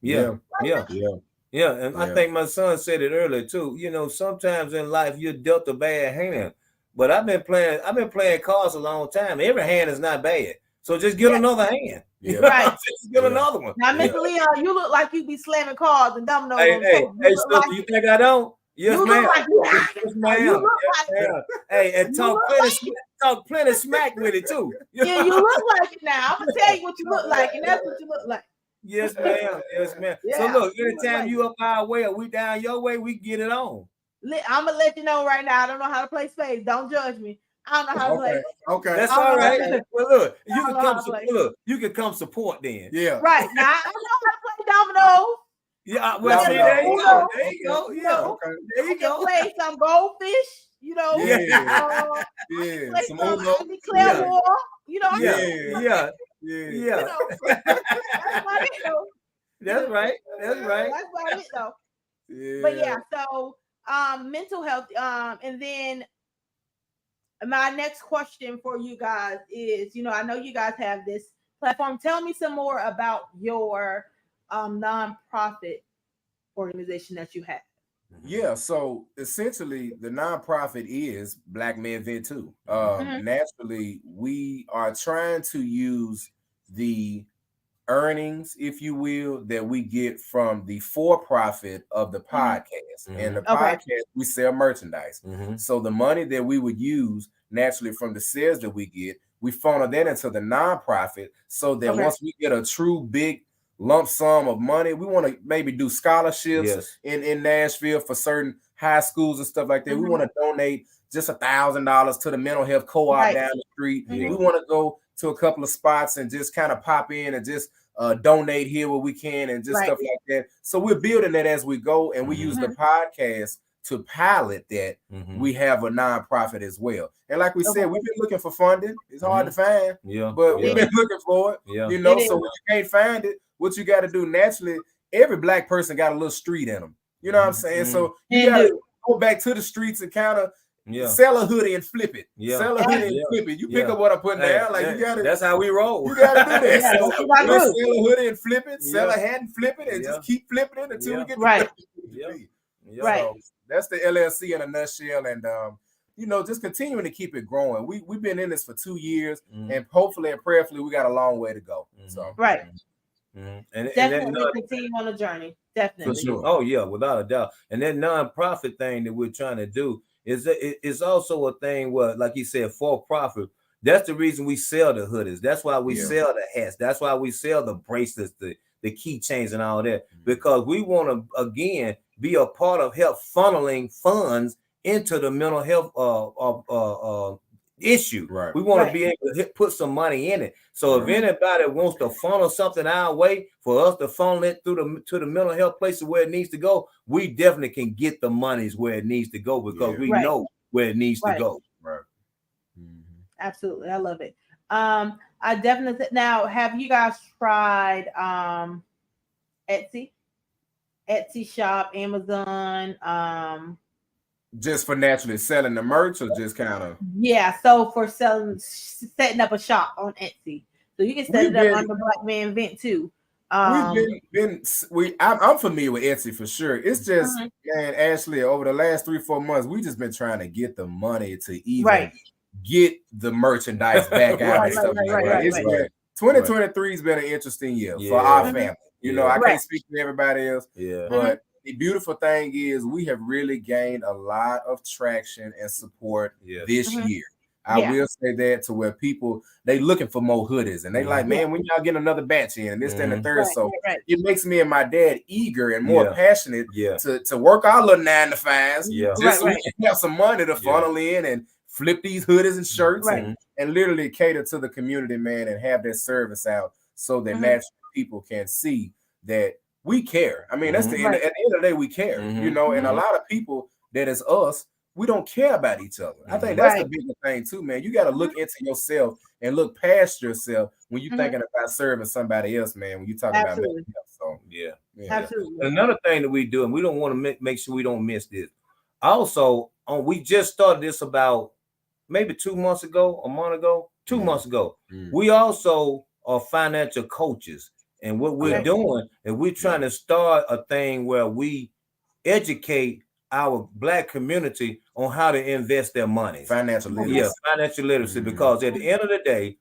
And I think my son said it earlier too. You know, sometimes in life you're dealt a bad hand, but I've been playing cards a long time. Every hand is not bad, so just get another hand.
Right,
just get another one.
Now, Mr. Leon, you look like you be slamming cards and dominoes.
Hey, sister, you think I don't? Yes, ma'am. Yes, ma'am. Hey, and talk plenty smack with it too.
You look like it now. I'm gonna tell you what you look like, and that's what you look like.
Yes, ma'am. Yes, ma'am. So look, anytime you up our way or we down your way, we get it on.
I'm gonna let you know right now. I don't know how to play spades. Don't judge me. I don't know how to play.
Okay,
that's all right. Well, look, you can come support then.
Right now, I know how to play dominoes.
Well, see, there you go. There you go.
There you go. Play some goldfish. You know.
Some
declare war. You know.
That's right. That's
about it though. But so mental health. And then my next question for you guys is, you know, I know you guys have this platform. Tell me some more about your nonprofit organization that you have.
So essentially the nonprofit is Black Men Vent Too. Naturally, we are trying to use the earnings, if you will, that we get from the for-profit of the podcast. And the podcast, we sell merchandise. So the money that we would use naturally from the sales that we get, we funnel that into the nonprofit so that once we get a true big lump sum of money, we want to maybe do scholarships in Nashville for certain high schools and stuff like that. We want to donate just $1,000 to the mental health co-op down the street. We want to go to a couple of spots and just kind of pop in and just donate here where we can and just stuff like that. So we're building that as we go, and we use the podcast to pilot that. We have a nonprofit as well. And like we said, we've been looking for funding. It's hard to find, but we've been looking for it. You know, so when you can't find it, what you got to do naturally, every Black person got a little street in them. You know what I'm saying? So you got to go back to the streets and kind of sell a hoodie and flip it. Sell a hoodie and flip it. You pick up what I'm putting down. Like you got to.
That's how we roll.
You got to do that. So sell a hoodie and flip it. Sell a hat and flip it, and just keep flipping it until we get So that's the LLC in a nutshell. And you know, just continuing to keep it growing. We've been in this for 2 years, and hopefully and prayerfully we got a long way to go. So
and definitely continue on the journey. Definitely.
For sure.
Oh yeah, without a doubt. And that nonprofit thing that we're trying to do is also a thing where, like you said, for profit. That's the reason we sell the hoodies. That's why we sell the hats. That's why we sell the bracelets, the keychains, and all that. Because we want to again be a part of help funneling funds into the mental health issue.
Right.
We want to be able to put some money in it. So if anybody wants to funnel something our way for us to funnel it through to the mental health places where it needs to go, we definitely can get the monies where it needs to go because we know where it needs to go.
Right.
Absolutely. I love it. I definitely now have you guys tried Etsy shop, Amazon,
just for naturally selling the merch, or just kind of
so for setting up a shop on Etsy, so you can set it up under Black Man Event too.
I'm familiar with Etsy for sure. It's just man, Ashley, over the last 3-4 months, we just been trying to get the money to even get the merchandise back out and stuff like that. 2023 has been an interesting year for our family. You know, I can't speak for everybody else, but the beautiful thing is we have really gained a lot of traction and support this year. I will say that to where people, they looking for more hoodies and they like, man, when y'all get another batch in and this, then the third. So it makes me and my dad eager and more passionate to work our little 9 to 5s just so we can have some money to funnel in and flip these hoodies and shirts and literally cater to the community, man, and have that service out so that natural people can see that we care. I mean, that's at the end of the day, we care, you know, and a lot of people that is us, we don't care about each other. I think that's the biggest thing too, man. You got to look into yourself and look past yourself when you're thinking about serving somebody else, man, when you talk about mental health. So,
absolutely.
Another thing that we do, and we don't want to make sure we don't miss this. Also, we just started this about maybe 2 months ago, a month ago, 2 months ago. We also are financial coaches. And what we're doing is we're trying to start a thing where we educate our Black community on how to invest their money.
Financial literacy.
Yeah, financial literacy. Because at the end of the day,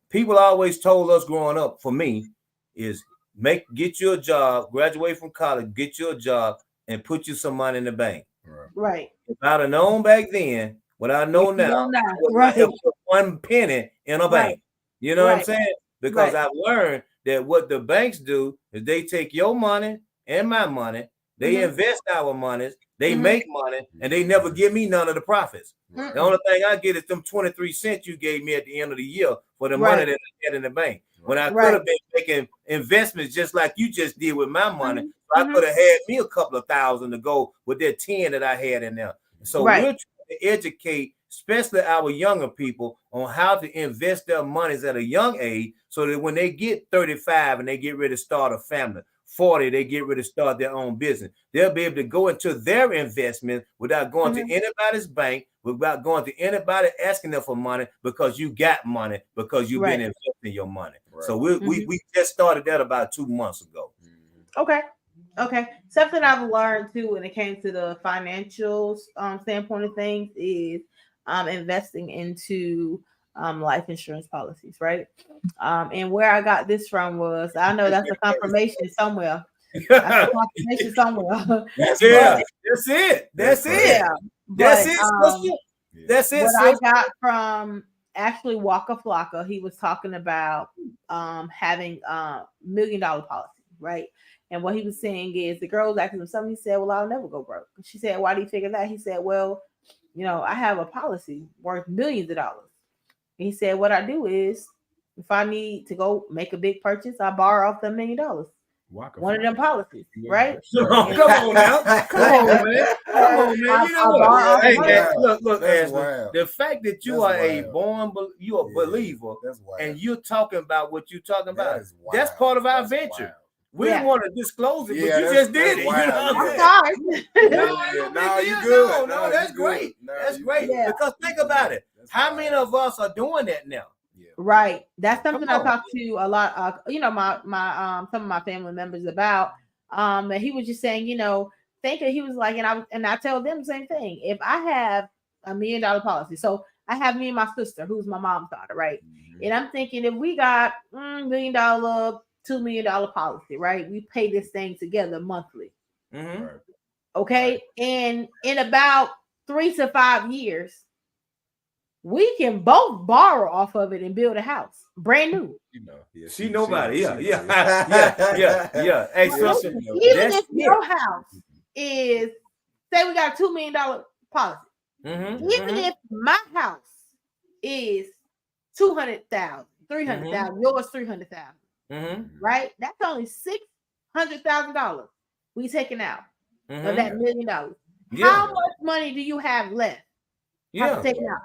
people always told us growing up, for me, is get you a job, graduate from college, get you a job, and put you some money in the bank.
Right.
If I'd have known back then what I know now, I would have put 1 penny in a bank. You know what I'm saying? Because I've learned that what the banks do is they take your money and my money, they invest our monies, they make money, and they never give me none of the profits. The only thing I get is them 23 cents you gave me at the end of the year for the money that I had in the bank. When I could have been making investments just like you just did with my money, so I could have had me a couple of thousand to go with that 10 that I had in there. So we're trying to educate, especially our younger people, on how to invest their monies at a young age so that when they get 35 and they get ready to start a family, 40, they get ready to start their own business, they'll be able to go into their investment without going to anybody's bank, without going to anybody asking them for money, because you got money, because you've been investing your money. So we just started that about 2 months ago.
Okay. Something I've learned too when it came to the financial standpoint of things is investing into life insurance policies, right? And where I got this from was, I know that's a confirmation somewhere. That's a confirmation somewhere.
That's it. That's it.
What I got from actually Waka Flocka, he was talking about having $1 million policy, right? And what he was saying is, the girl was asking him something. He said, "Well, I'll never go broke." She said, "Why do you figure that?" He said, "Well, you know, I have a policy worth millions of dollars." And he said, "What I do is, if I need to go make a big purchase, I borrow off the $1 million. One of them policies, right?"
Come on now. Come on, man. You know what? Hey, man, look, Ashley, the fact that you are a believer, and you're talking about what you're talking about, that's part of our venture. We didn't want to disclose it, but you just did it. You know what I'm
No, you good.
No, that's great. That's great. Because think about it. How many of us are doing that now?
Right. That's something I talked to a lot. My some of my family members about. And he was just saying, he was like, and I tell them the same thing. If I have $1 million policy, so I have me and my sister, who's my mom's daughter, right? And I'm thinking, if we got $1 million $2 million policy, right? We pay this thing together monthly.
Mm-hmm.
Right.
Okay.
Right.
And in about 3 to 5 years, we can both borrow off of it and build a house brand new.
You know, yeah,
See nobody.
she
Yeah.
knows.
Hey,
Yeah,
sister,
she knows.
Even
that's
if your house is, say we got a $2 million policy.
Mm-hmm.
Even if my house is 200,000, 300,000, yours 300,000,
Mm-hmm.
right? That's only $600,000 we taking out of that $1 million.
Yeah.
How much money do you have left?
Yeah.
Taking out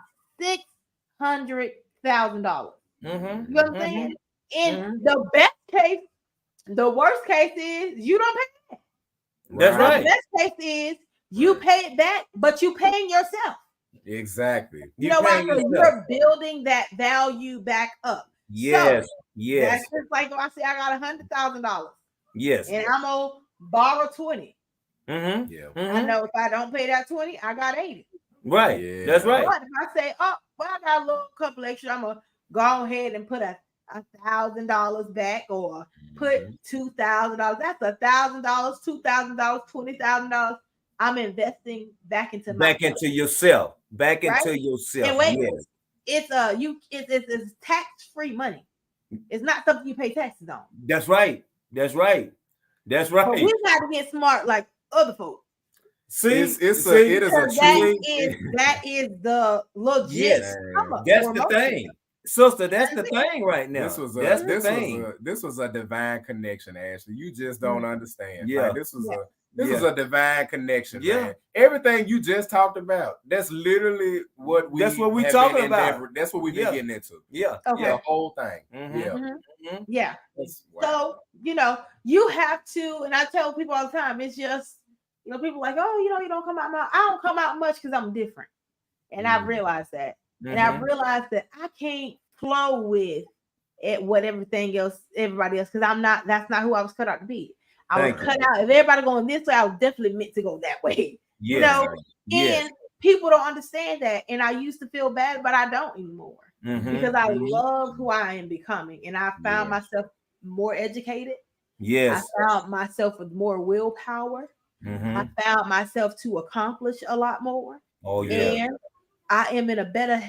$600,000.
Mm-hmm.
You know what I'm saying? In the best case, the worst case is you don't pay.
That's
The
right.
best case is you pay it back, but you paying yourself.
Exactly.
You know why?
paying
Because
yourself.
you're building that value back up.
Yes.
So,
Yes.
that's just like if I say I got $100,000
Yes.
and I'm gonna borrow 20.
Mm-hmm.
Yeah.
I know if I don't pay that 20, I got 80.
Right.
Yeah.
That's right.
But if I say, oh, well, I got a little couple extra, I'm gonna go ahead and put $1,000 back, or put $2,000. That's $1,000, $2,000, $20,000. I'm investing back into
into yourself. Back
Right?
into yourself.
And wait,
Yes.
it's tax-free money. It's not something you pay taxes on.
That's right. That's right. That's right.
But we got to get smart like other folks.
See,
it is a
Because that is the legit.
Yes. That's the thing, sister. That's the thing right now.
This was a divine connection, Ashley. You just don't understand.
Yeah.
Like, this was a divine connection.
Yeah.
Man. Everything you just talked about, that's literally what we
talking about.
That's what we've been getting into.
Yeah.
Okay.
The whole thing.
Mm-hmm.
Yeah.
Mm-hmm. Yeah.
Wow.
So, you have to, and I tell people all the time, it's just, people like, oh, you don't come out. I don't come out much because I'm different. And I've realized that. And I've realized that I can't flow with what everybody else, because that's not who I was cut out to be. I was cut out. If everybody going this way, I was definitely meant to go that way. And people don't understand that. And I used to feel bad, but I don't anymore. Because I love who I am becoming. And I found myself more educated.
Yes.
I found myself with more willpower. I found myself to accomplish a lot more.
Oh, yeah.
And I am in a better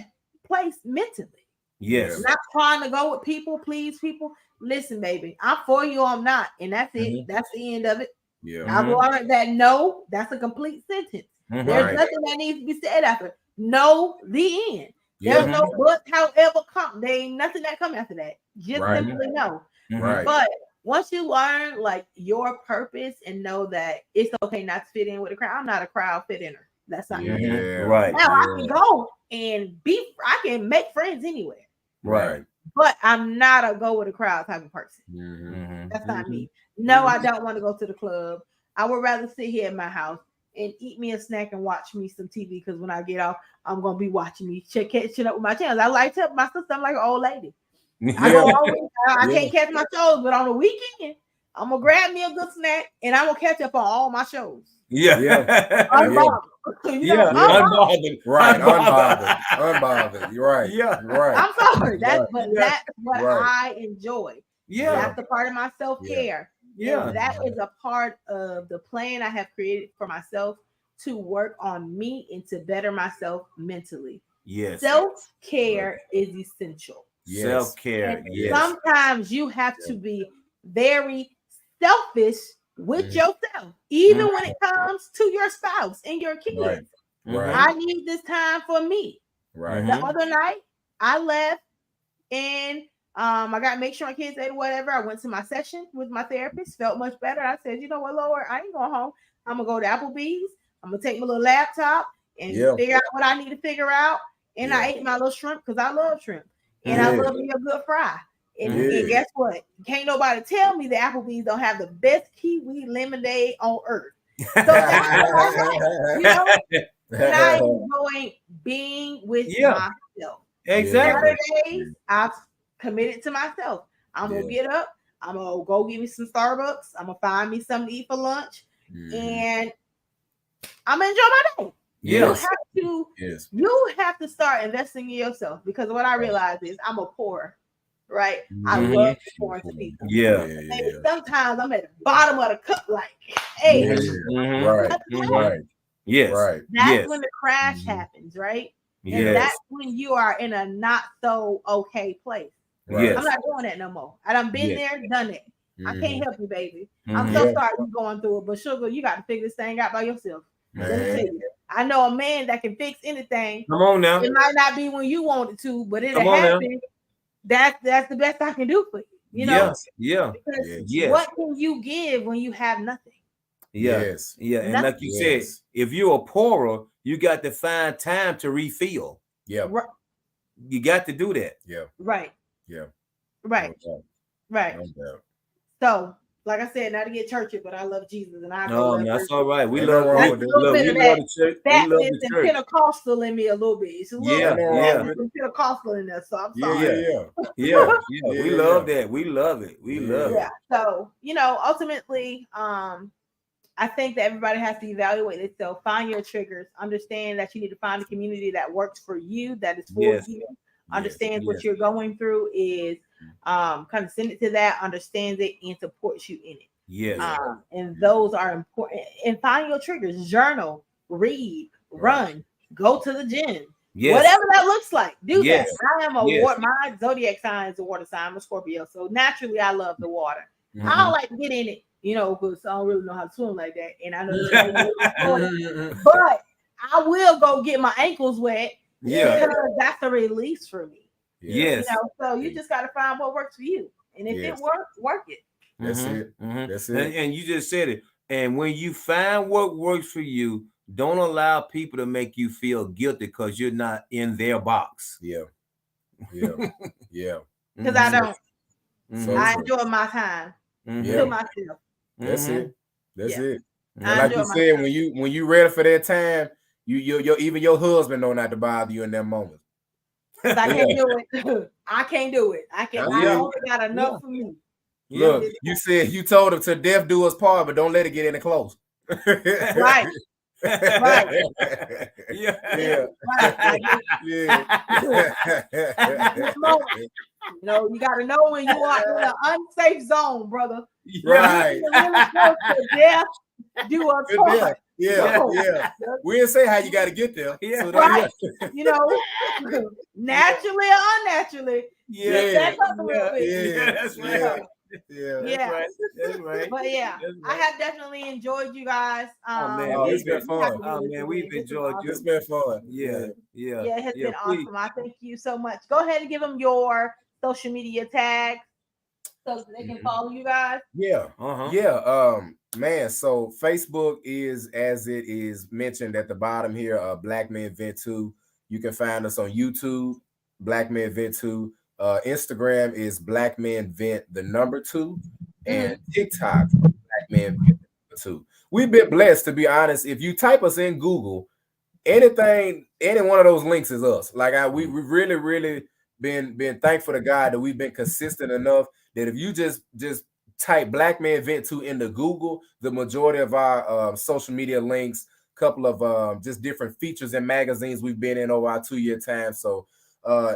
place mentally.
Yes.
Not trying to go with people, please people. Listen, baby, I'm for you, I'm not. And that's it. That's the end of it.
Yeah.
I'll go on that. No, that's a complete sentence. There's nothing that needs to be said after. No, the end. There's no but, however, come. There ain't nothing that come after that. Just simply no.
Right.
But once you learn like your purpose and know that it's okay not to fit in with the crowd. I'm not a crowd fit inner. That's not me.
Right.
Now I can go and I can make friends anywhere.
Right.
But I'm not a go with the crowd type of person. That's not me. No, I don't want to go to the club. I would rather sit here in my house and eat me a snack and watch me some TV, because when I get off, I'm gonna be watching me catching up with my channels. I like to my sister, I'm like an old lady. I can't catch my shows, but on the weekend, I'm gonna grab me a good snack and I'm gonna catch up on all my shows. Unbothered.
Unbothered. Right. Unbothered. You're right.
Yeah.
Right.
I'm sorry. That's what I enjoy. That's the part of my self-care. And that is a part of the plan I have created for myself to work on me and to better myself mentally.
Yes.
Self-care is essential.
Self-care.
Sometimes you have to be very selfish with yourself, even when it comes to your spouse and your kids.
Right.
I need this time for me.
Right.
The other night, I left and I got to make sure my kids ate or whatever. I went to my session with my therapist, felt much better. I said, you know what, Lord, I ain't going home. I'm going to go to Applebee's. I'm going to take my little laptop and figure out what I need to figure out. And I ate my little shrimp because I love shrimp. And I love me a good fry. And guess what? Can't nobody tell me that Applebee's don't have the best kiwi lemonade on earth. So that's what I and I enjoy being with myself.
Exactly.
Saturdays, I've committed to myself. I'm gonna get up. I'm gonna go get me some Starbucks. I'm gonna find me something to eat for lunch, and I'm gonna enjoy my day. You have to start investing in yourself, because what I realize is I'm a pourer. right? I
Mhm.
love pouring to people.
Yeah.
And sometimes I'm at the bottom of the cup, like, hey,
Mhm.
Right,
Mhm.
right,
Yes.
right.
that's
Yes.
when the crash
Mhm.
happens, right? And
Yes.
that's when you are in a not so okay place.
Right.
I'm not doing that no more. I done been
Yes.
there, done it. I
Mhm.
can't help you, baby. I'm
Mhm.
so
Yeah.
sorry you going through it, but sugar, you got to figure this thing out by yourself. Let me tell
Man.
you, I know a man that can fix anything.
Come on now.
It might not be when you want it to, but it'll
Come on now.
happen. That's the best I can do for you. You know,
Yes. Yeah.
because
Yes.
Yes.
what can you give when you have nothing?
Yeah.
Yes.
Yeah. And
Nothing.
like you said,
Yes.
if you're a poorer, you got to find time to refill.
Yeah.
Right,
You got to do that.
Yeah.
right,
Yeah.
right,
No doubt.
right.
No doubt.
So, like I said, not to get churchy, but I love Jesus, and I go
No,
love
man, that's
church.
all right. We
Ain't
love,
nothing wrong
That's
with
a
that.
little
look,
bit
we
of
love
that
the church. We love
Baptist
the
and
church.
Pentecostal in me a little bit. It's a little
Yeah,
bit of
yeah.
Baptist and Pentecostal in there, so I'm
Yeah,
sorry.
yeah,
Yeah.
yeah.
Yeah. We love that. We love it. We love
Yeah.
it.
Yeah. So, ultimately, I think that everybody has to evaluate itself, find your triggers, understand that you need to find a community that works for you, that is for
Yes.
you,
Yes.
understands what
Yes.
you're going through, is kind of send it to that, understands it, and supports you in it.
Yes.
And those are important. And find your triggers, journal, read, run, go to the gym.
Yes.
Whatever that looks like, do
Yes.
that. I am a
Yes.
my zodiac sign is a water sign. I'm a Scorpio, so naturally I love the water.
Mhm.
I don't like to get in it, because I don't really know how to swim like that. And I know there's no way to swim, but I will go get my ankles wet
Yeah.
because that's a release for me.
Yeah.
Yes.
So you just got to find what works for you, and if
Yes.
it works, work it.
That's
Mhm.
it.
Mhm.
That's it.
And you just said it. And when you find what works for you, don't allow people to make you feel guilty because you're not in their box.
Yeah. Yeah. Yeah.
Because I
Mhm.
don't.
So
I
true.
enjoy my time
Mhm.
to
Yeah.
myself.
That's
Mhm.
it. That's
Yeah.
it.
Mhm.
And
I
like
enjoy
you
my
said,
time.
when you ready for that time, your even your husband know not to bother you in that moment.
Because I can't do it. I can't do it. I
Yeah.
only got enough for me.
Yeah.
Look, you said you told him to death do us part, but don't let it get any close.
Right. Right.
Yeah.
Yeah.
Right.
Yeah.
At this moment, you got to know when you are in an unsafe zone, brother.
Right.
You can really go to death, do us
Good
part.
deal. Yeah,
So,
yeah. We didn't say how you got to get there.
Yeah.
So
right. Naturally or unnaturally,
Yeah.
get back up a little bit.
Yeah,
That's
yeah,
right.
yeah.
That's
Yeah.
right. That's right.
But yeah,
That's
I
right.
have definitely enjoyed you guys.
Oh man,
Oh,
we've
it's been
been
fun.
Oh man, we've enjoyed you.
It's been fun.
Yeah, yeah,
Yeah, it has been
please.
awesome. I thank you so much. Go ahead and give them your social media tags so they can follow you guys.
Yeah.
Uh-huh.
Yeah. Man, so Facebook is, as it is mentioned at the bottom here, Black Men Vent 2. You can find us on YouTube, Black Men Vent 2. Instagram is Black Men Vent the number 2, and TikTok Black Men Vent the 2. We've been blessed, to be honest. If you type us in Google, any one of those links is us. Like we've really, really been thankful to God that we've been consistent enough that if you just type Black Man Vent 2 into Google, the majority of our social media links, couple of just different features and magazines we've been in over our 2-year time. So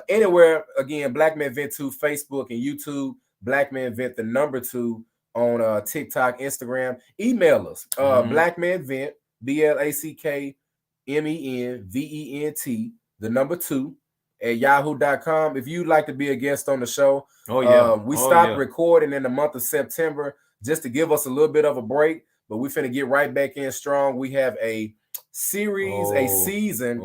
anywhere, again, Black Man Vent 2, Facebook and YouTube, Black Man Vent the number 2 on TikTok, Instagram. Email us, Black Man Vent, BLACKMENVENT, the number 2 at yahoo.com. If you'd like to be a guest on the show, we stopped recording in the month of September just to give us a little bit of a break, but we finna get right back in strong. We have a series, a season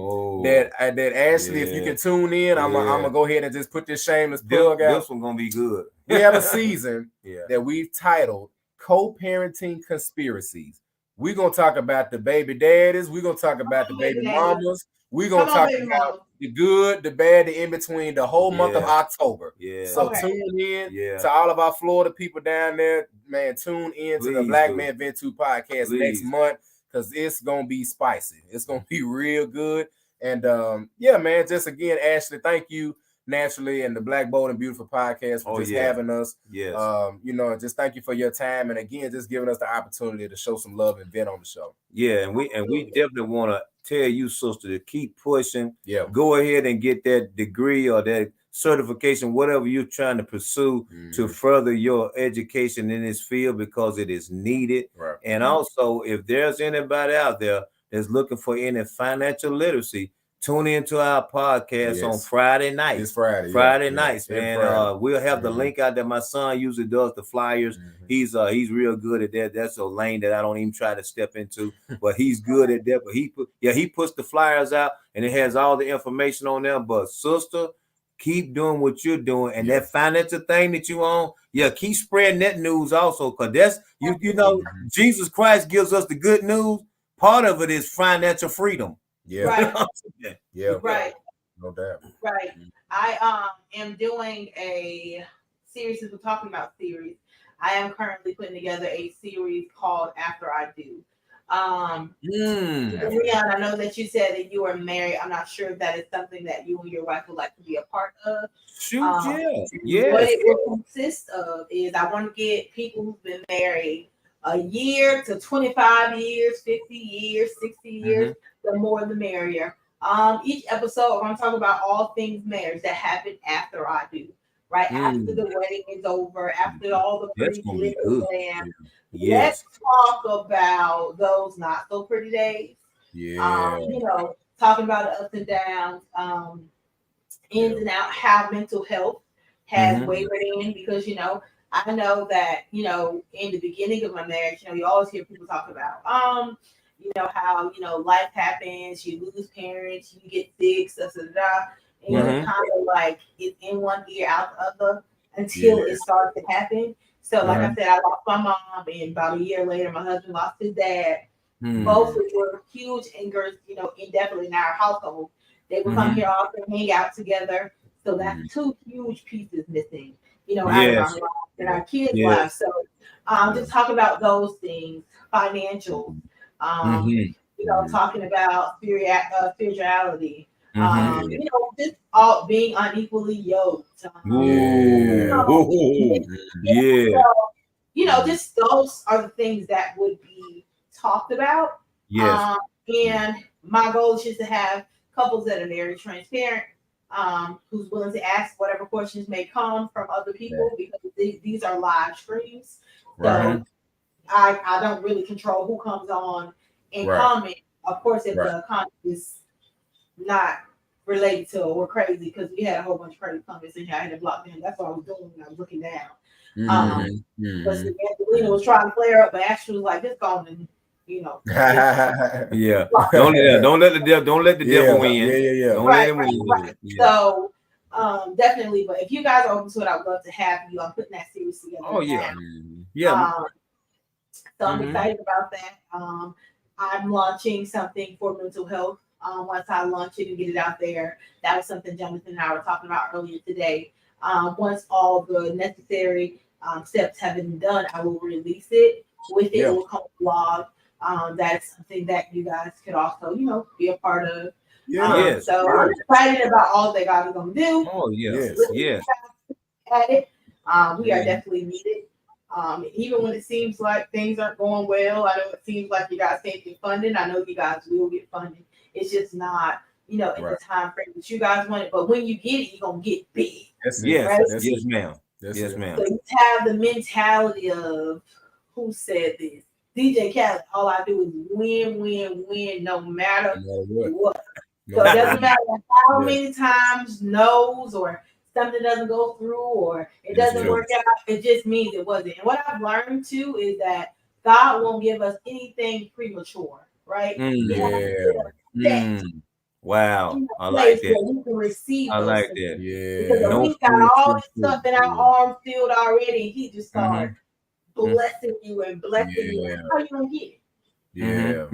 that Ashley, if you can tune in, I'm gonna go ahead and just put this shameless plug out.
This one gonna be good.
We have a season that we've titled Co-Parenting Conspiracies. We're gonna talk about the baby daddies, we're gonna talk about the baby mamas, we're gonna talk about the good, the bad, the in between, the whole month of October. So tune in to all of our Florida people down there, man. Tune in to the Black Man Vent 2 podcast next month, because it's gonna be spicy. It's gonna be real good. And yeah, man, just again, Ashley, thank you naturally and the BlckBold&Beautiful podcast for having us.
Yes.
Just thank you for your time, and again, just giving us the opportunity to show some love and vent on the show.
Yeah, and we definitely want to tell you, sister, to keep pushing.
Yeah.
Go ahead and get that degree or that certification, whatever you're trying to pursue to further your education in this field, because it is needed.
Right.
And also, if there's anybody out there that's looking for any financial literacy, tune into our podcast on Friday nights.
This Friday.
Friday nights, man.
Friday.
We'll have the link out there. My son usually does the flyers. He's real good at that. That's a lane that I don't even try to step into, but he's good at that. But he puts the flyers out and it has all the information on them. But sister, keep doing what you're doing, and that financial thing that you own, keep spreading that news also, because that's you know, Jesus Christ gives us the good news. Part of it is financial freedom.
Yeah.
Right.
Yeah.
Right.
No doubt.
Right. I am doing a series, since we're talking about series. I am currently putting together a series called After I Do. Leon, I know that you said that you are married. I'm not sure if that is something that you and your wife would like to be a part of.
Yes.
What it will consist of is I want to get people who've been married a year to 25 years, 50 years, 60 years, the more the merrier. Each episode, I'm going to talk about all things marriage that happen after I do. Right after the wedding is over, after all the pretty glitter glam. Let's talk about those not so pretty days. You know, talking about the ups and downs, ins and out, how mental health has wavered in, because you know, I know that, you know, in the beginning of my marriage, you know, you always hear people talk about you know, how, you know, life happens, you lose parents, you get sick, stuff, and you're kind of like it's in one ear, out the other until it starts to happen. So, like I said, I lost my mom, and about a year later, my husband lost his dad. Both which were huge angers, you know, indefinitely in our household. They would come here often, hang out together. So that's two huge pieces missing, you know, out of our lives and our kids' lives. So, just talking about those things, financial. You know, talking about spirituality, you know, just all being unequally yoked. So, you know, just those are the things that would be talked about. And my goal is just to have couples that are very transparent, who's willing to ask whatever questions may come from other people, because these are live streams. So I don't really control who comes on and comment. Of course, if the comment is not related to or crazy, because we had a whole bunch of crazy comments in here. I had to block them. That's what I was doing when I was looking down. But Angelina was trying to flare up, but Ashley was like, "This going and you know."
Don't let the devil win. Don't let him win.
So definitely, but if you guys are open to it, I would love to have you. I'm putting that series together. So I'm excited about that. I'm launching something for mental health. Once I launch it and get it out there, that was something Jonathan and I were talking about earlier today. Once all the necessary steps have been done, I will release it. With it will come a blog. That's something that you guys could also, you know, be a part of. So I'm excited about all that God is going to do. At it. We are definitely needed. Even when it seems like things aren't going well, I know it seems like you guys can't get funding. I know you guys will get funding. It's just not, you know, in the time frame that you guys want it. But when you get it, you're going to get big.
Yes, ma'am. So
you have the mentality of, who said this? DJ Khaled. All I do is win, no matter what. So it doesn't matter how many times no's or something doesn't go through or it doesn't work out. It just means it wasn't. And what I've learned too is that God won't give us anything premature, right?
Wow, I like that.
We can receive
I like that.
Because we got all this stuff in our arm field already, and He just started blessing you and blessing you. How you gonna get it?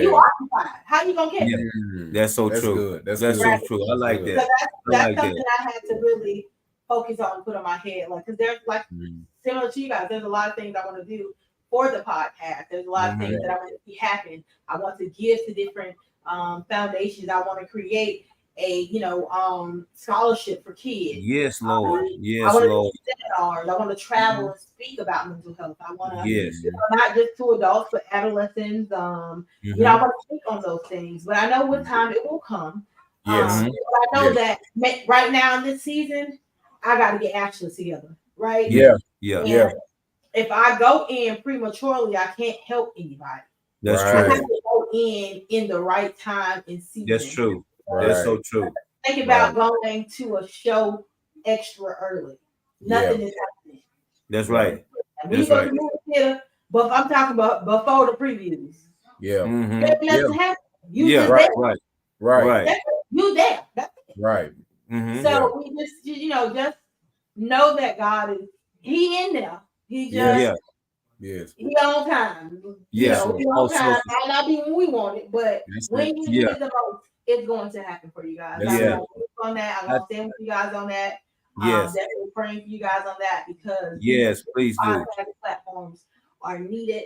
You occupied. How you gonna get it?
That's so true. That's so true. I like that.
So that's something I had to really focus on and put on my head. Like, because there's like similar to you guys, there's a lot of things I want to do for the podcast. There's a lot of things that I want to see happen. I want to give to different foundations I want to create. a scholarship for kids.
Yes, Lord.
I
Yes,
want to
Lord.
do seminars. I want to travel and speak about mental health. I want to,
Yes.
not just to adults, but adolescents. I want to speak on those things. But I know what time it will come.
Yes.
But I know that right now in this season, I got to get actions together. Right.
Yeah.
And if I go in prematurely, I can't help anybody.
That's
I
true.
have to go in the right time and season.
That's true.
Right.
That's so true.
Think about going to a show extra early. Nothing is happening.
That's right.
When you go to the movie theater, but I'm talking about before the previews.
Yeah.
Nothing happening. You just
right,
there.
Right.
You there. That's it.
Right.
So we just just know that God is He in there. He just He on time. He on time. Might not be when we want it, but when you need it the most, it's going to happen for you guys. I'm gonna work on that. I'm gonna stand with you guys on that. Definitely praying for you guys on that because
please do.
Platforms are needed,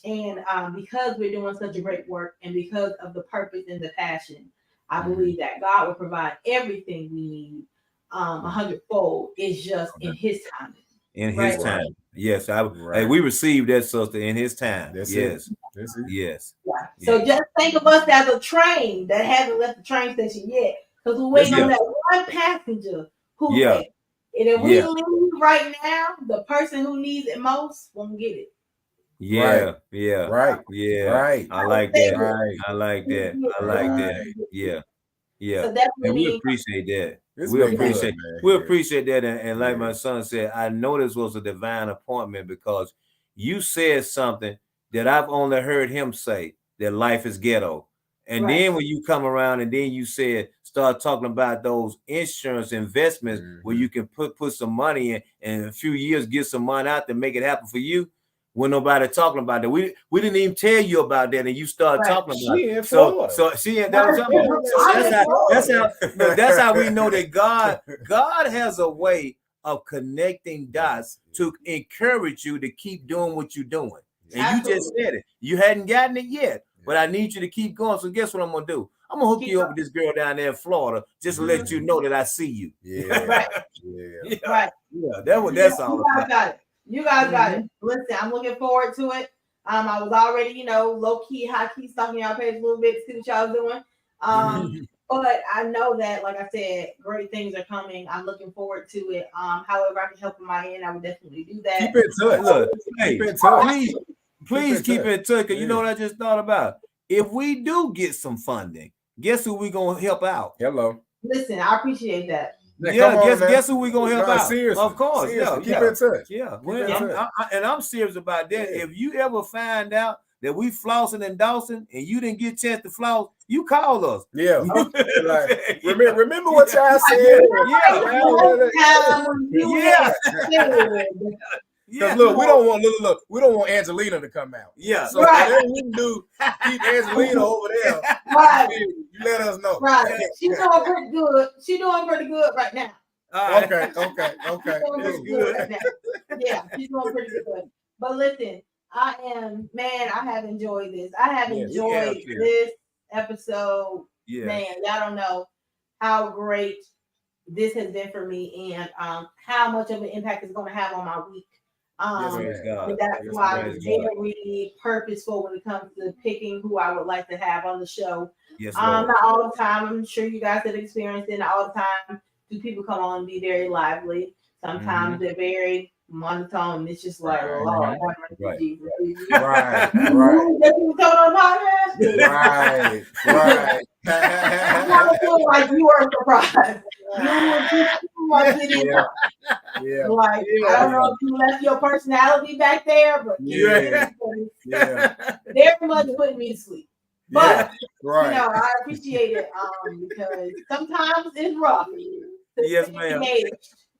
and because we're doing such a great work, and because of the purpose and the passion, I believe that God will provide everything we need 100-fold. It's just in His timing.
In His time. Yes, hey, we received that, sister, in His time. Yes. Yes.
Yeah. So just think of us as a train that hasn't left the train station yet, because we're waiting on that one passenger who's there. And if we leave right now, the person who needs it most won't get it.
Right.
I like that. I like that. Yeah.
So
and we appreciate that. We appreciate that. And like my son said, I know this was a divine appointment because you said something that I've only heard him say, that life is ghetto. And then when you come around and then you start talking about those insurance investments where you can put some money in and in a few years get some money out to make it happen for you. When nobody talking about that, we didn't even tell you about that, and you start talking about it. So that's how we know that God has a way of connecting dots to encourage you to keep doing what you're doing. And you just said it. You hadn't gotten it yet, but I need you to keep going. So guess what I'm gonna do? I'm gonna hook you up with this girl down there in Florida, just to let you know that I see you. That's all about.
You guys got it. Listen, I'm looking forward to it. I was already, low key, high key stalking y'all page a little bit to see what y'all doing. But I know that, like I said, great things are coming. I'm looking forward to it. However I can help in my end, I would definitely do that.
Keep in touch.
Look, please keep in touch. Cause you know what I just thought about? If we do get some funding, guess who we gonna help out?
Hello.
Listen, I appreciate that.
Guess who we gonna help out?
Seriously,
of course,
keep in touch.
I'm serious about that. If you ever find out that we flossing in Dawson and you didn't get a chance to floss, you call us.
Remember what y'all said. Because look, we don't want Angelina to come out. So whatever we do, keep Angelina over there. You let us know.
She's doing pretty good. She's doing pretty good right now.
Okay.
She's doing pretty good right now. Yeah, she's doing pretty good. But listen, I have enjoyed this. I have enjoyed this episode. Man, y'all don't know how great this has been for me and how much of an impact it's going to have on my week. That's why I'm very purposeful when it comes to picking who I would like to have on the show. Not all the time. I'm sure you guys have experienced it. Not all the time do people come on and be very lively. Sometimes they're very monotone. It's just like, Lord, Jesus.
Right.
I feel like you are surprised. I don't know if you left your personality back there, but very much putting me to sleep. But I appreciate it because sometimes it's rough.
Yes, ma'am.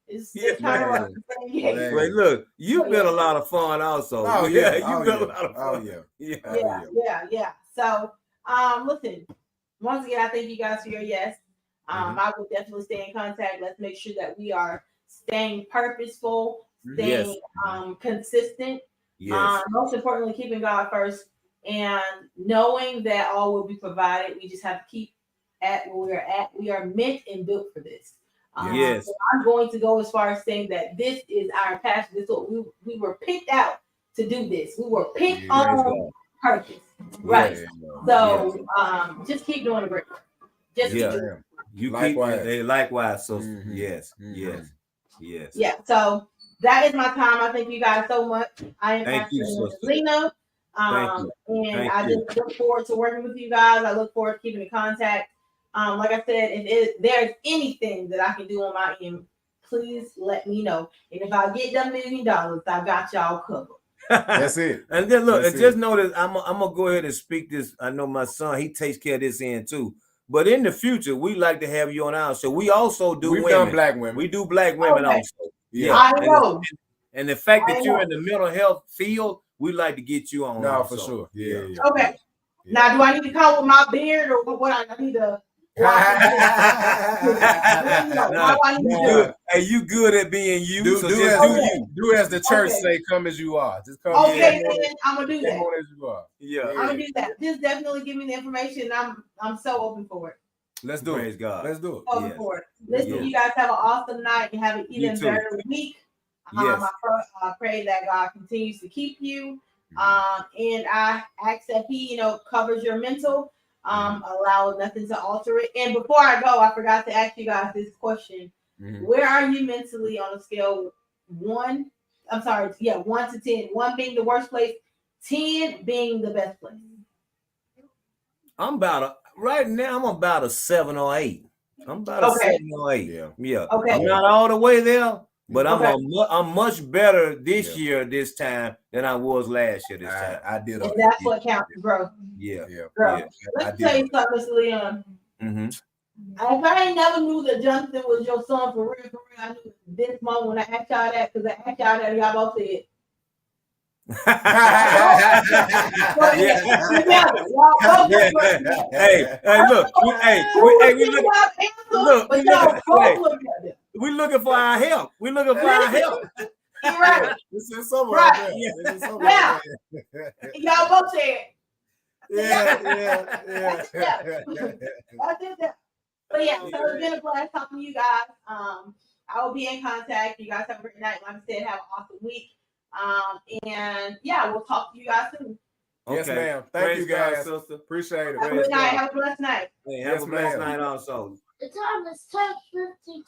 It's kind of rough.
Wait, look, you've been a lot of fun also. You've been a lot of fun.
Yeah. So, listen, once again, I thank you guys for your yes. I will definitely stay in contact. Let's make sure that we are staying purposeful, staying consistent. Most importantly, keeping God first and knowing that all will be provided. We just have to keep at where we're at. We are meant and built for this.
Yes.
So I'm going to go as far as saying that this is our passion. This is what we were picked out to do this. We were picked on purpose. Right. So just keep doing the great work. Just keep doing it.
You
Likewise.
keep likewise. So yes.
Yeah. So that is my time. I thank you guys so much. I am
Thank you, sister.
Lena.
Thank you.
And I just look forward to working with you guys. I look forward to keeping in contact. Like I said, if there's anything that I can do on my end, please let me know. And if I get them $1 million, I got y'all covered.
That's it.
And then look, and just know that I'm gonna go ahead and speak this. I know my son, he takes care of this end too. But in the future, we like to have you on our show. We also do
We've
women.
done black women.
We do black women also.
Yeah.
I know.
And the fact that you're in the mental health field, we like to get you on.
No,
also.
for sure. Yeah.
Okay. Yeah. Now, do I need to come with my beard or what? I need to.
Hey, you good at being you.
Do as the church say, come as you are. Just come.
Okay, then I'm gonna do that.
Come as you are.
Yeah,
I'm gonna do that. Just definitely give me the information. I'm so open for it.
Let's do
Praise
it.
God.
Let's do it.
Open for it. Listen, you guys have an awesome night and have an even better week.
Yes.
I pray that God continues to keep you. And I ask that He, covers your mental. Allow nothing to alter it. And before I go, I forgot to ask you guys this question. Where are you mentally on a scale 1 to 10? 1 being the worst place, 10 being the best place.
Right now I'm about a 7 or 8. I'm about a 7 or 8. Yeah.
Okay.
I'm not all the way there, but I'm much better this year, this time, than I was last year, this time.
I did.
And that's what counts, bro.
Yeah.
Girl, let me tell you something, Mr. Leon. If I ain't never knew that Jonathan was your son for real, I knew this moment when I asked y'all that, because I asked y'all that, y'all both said.
We looking for our help.
You're right.
This is so right.
Yeah. Y'all both said.
Yeah.
But yeah, so it's been a blast talking to you guys. I will be in contact. You guys have a great night. Like I said, have an awesome week. And yeah, we'll talk to you guys soon.
Okay. Yes, ma'am. Thank you guys. Sister. Appreciate it.
Have a good night. Have a blessed night.
Hey, have a blessed night also.
The time is 10:52.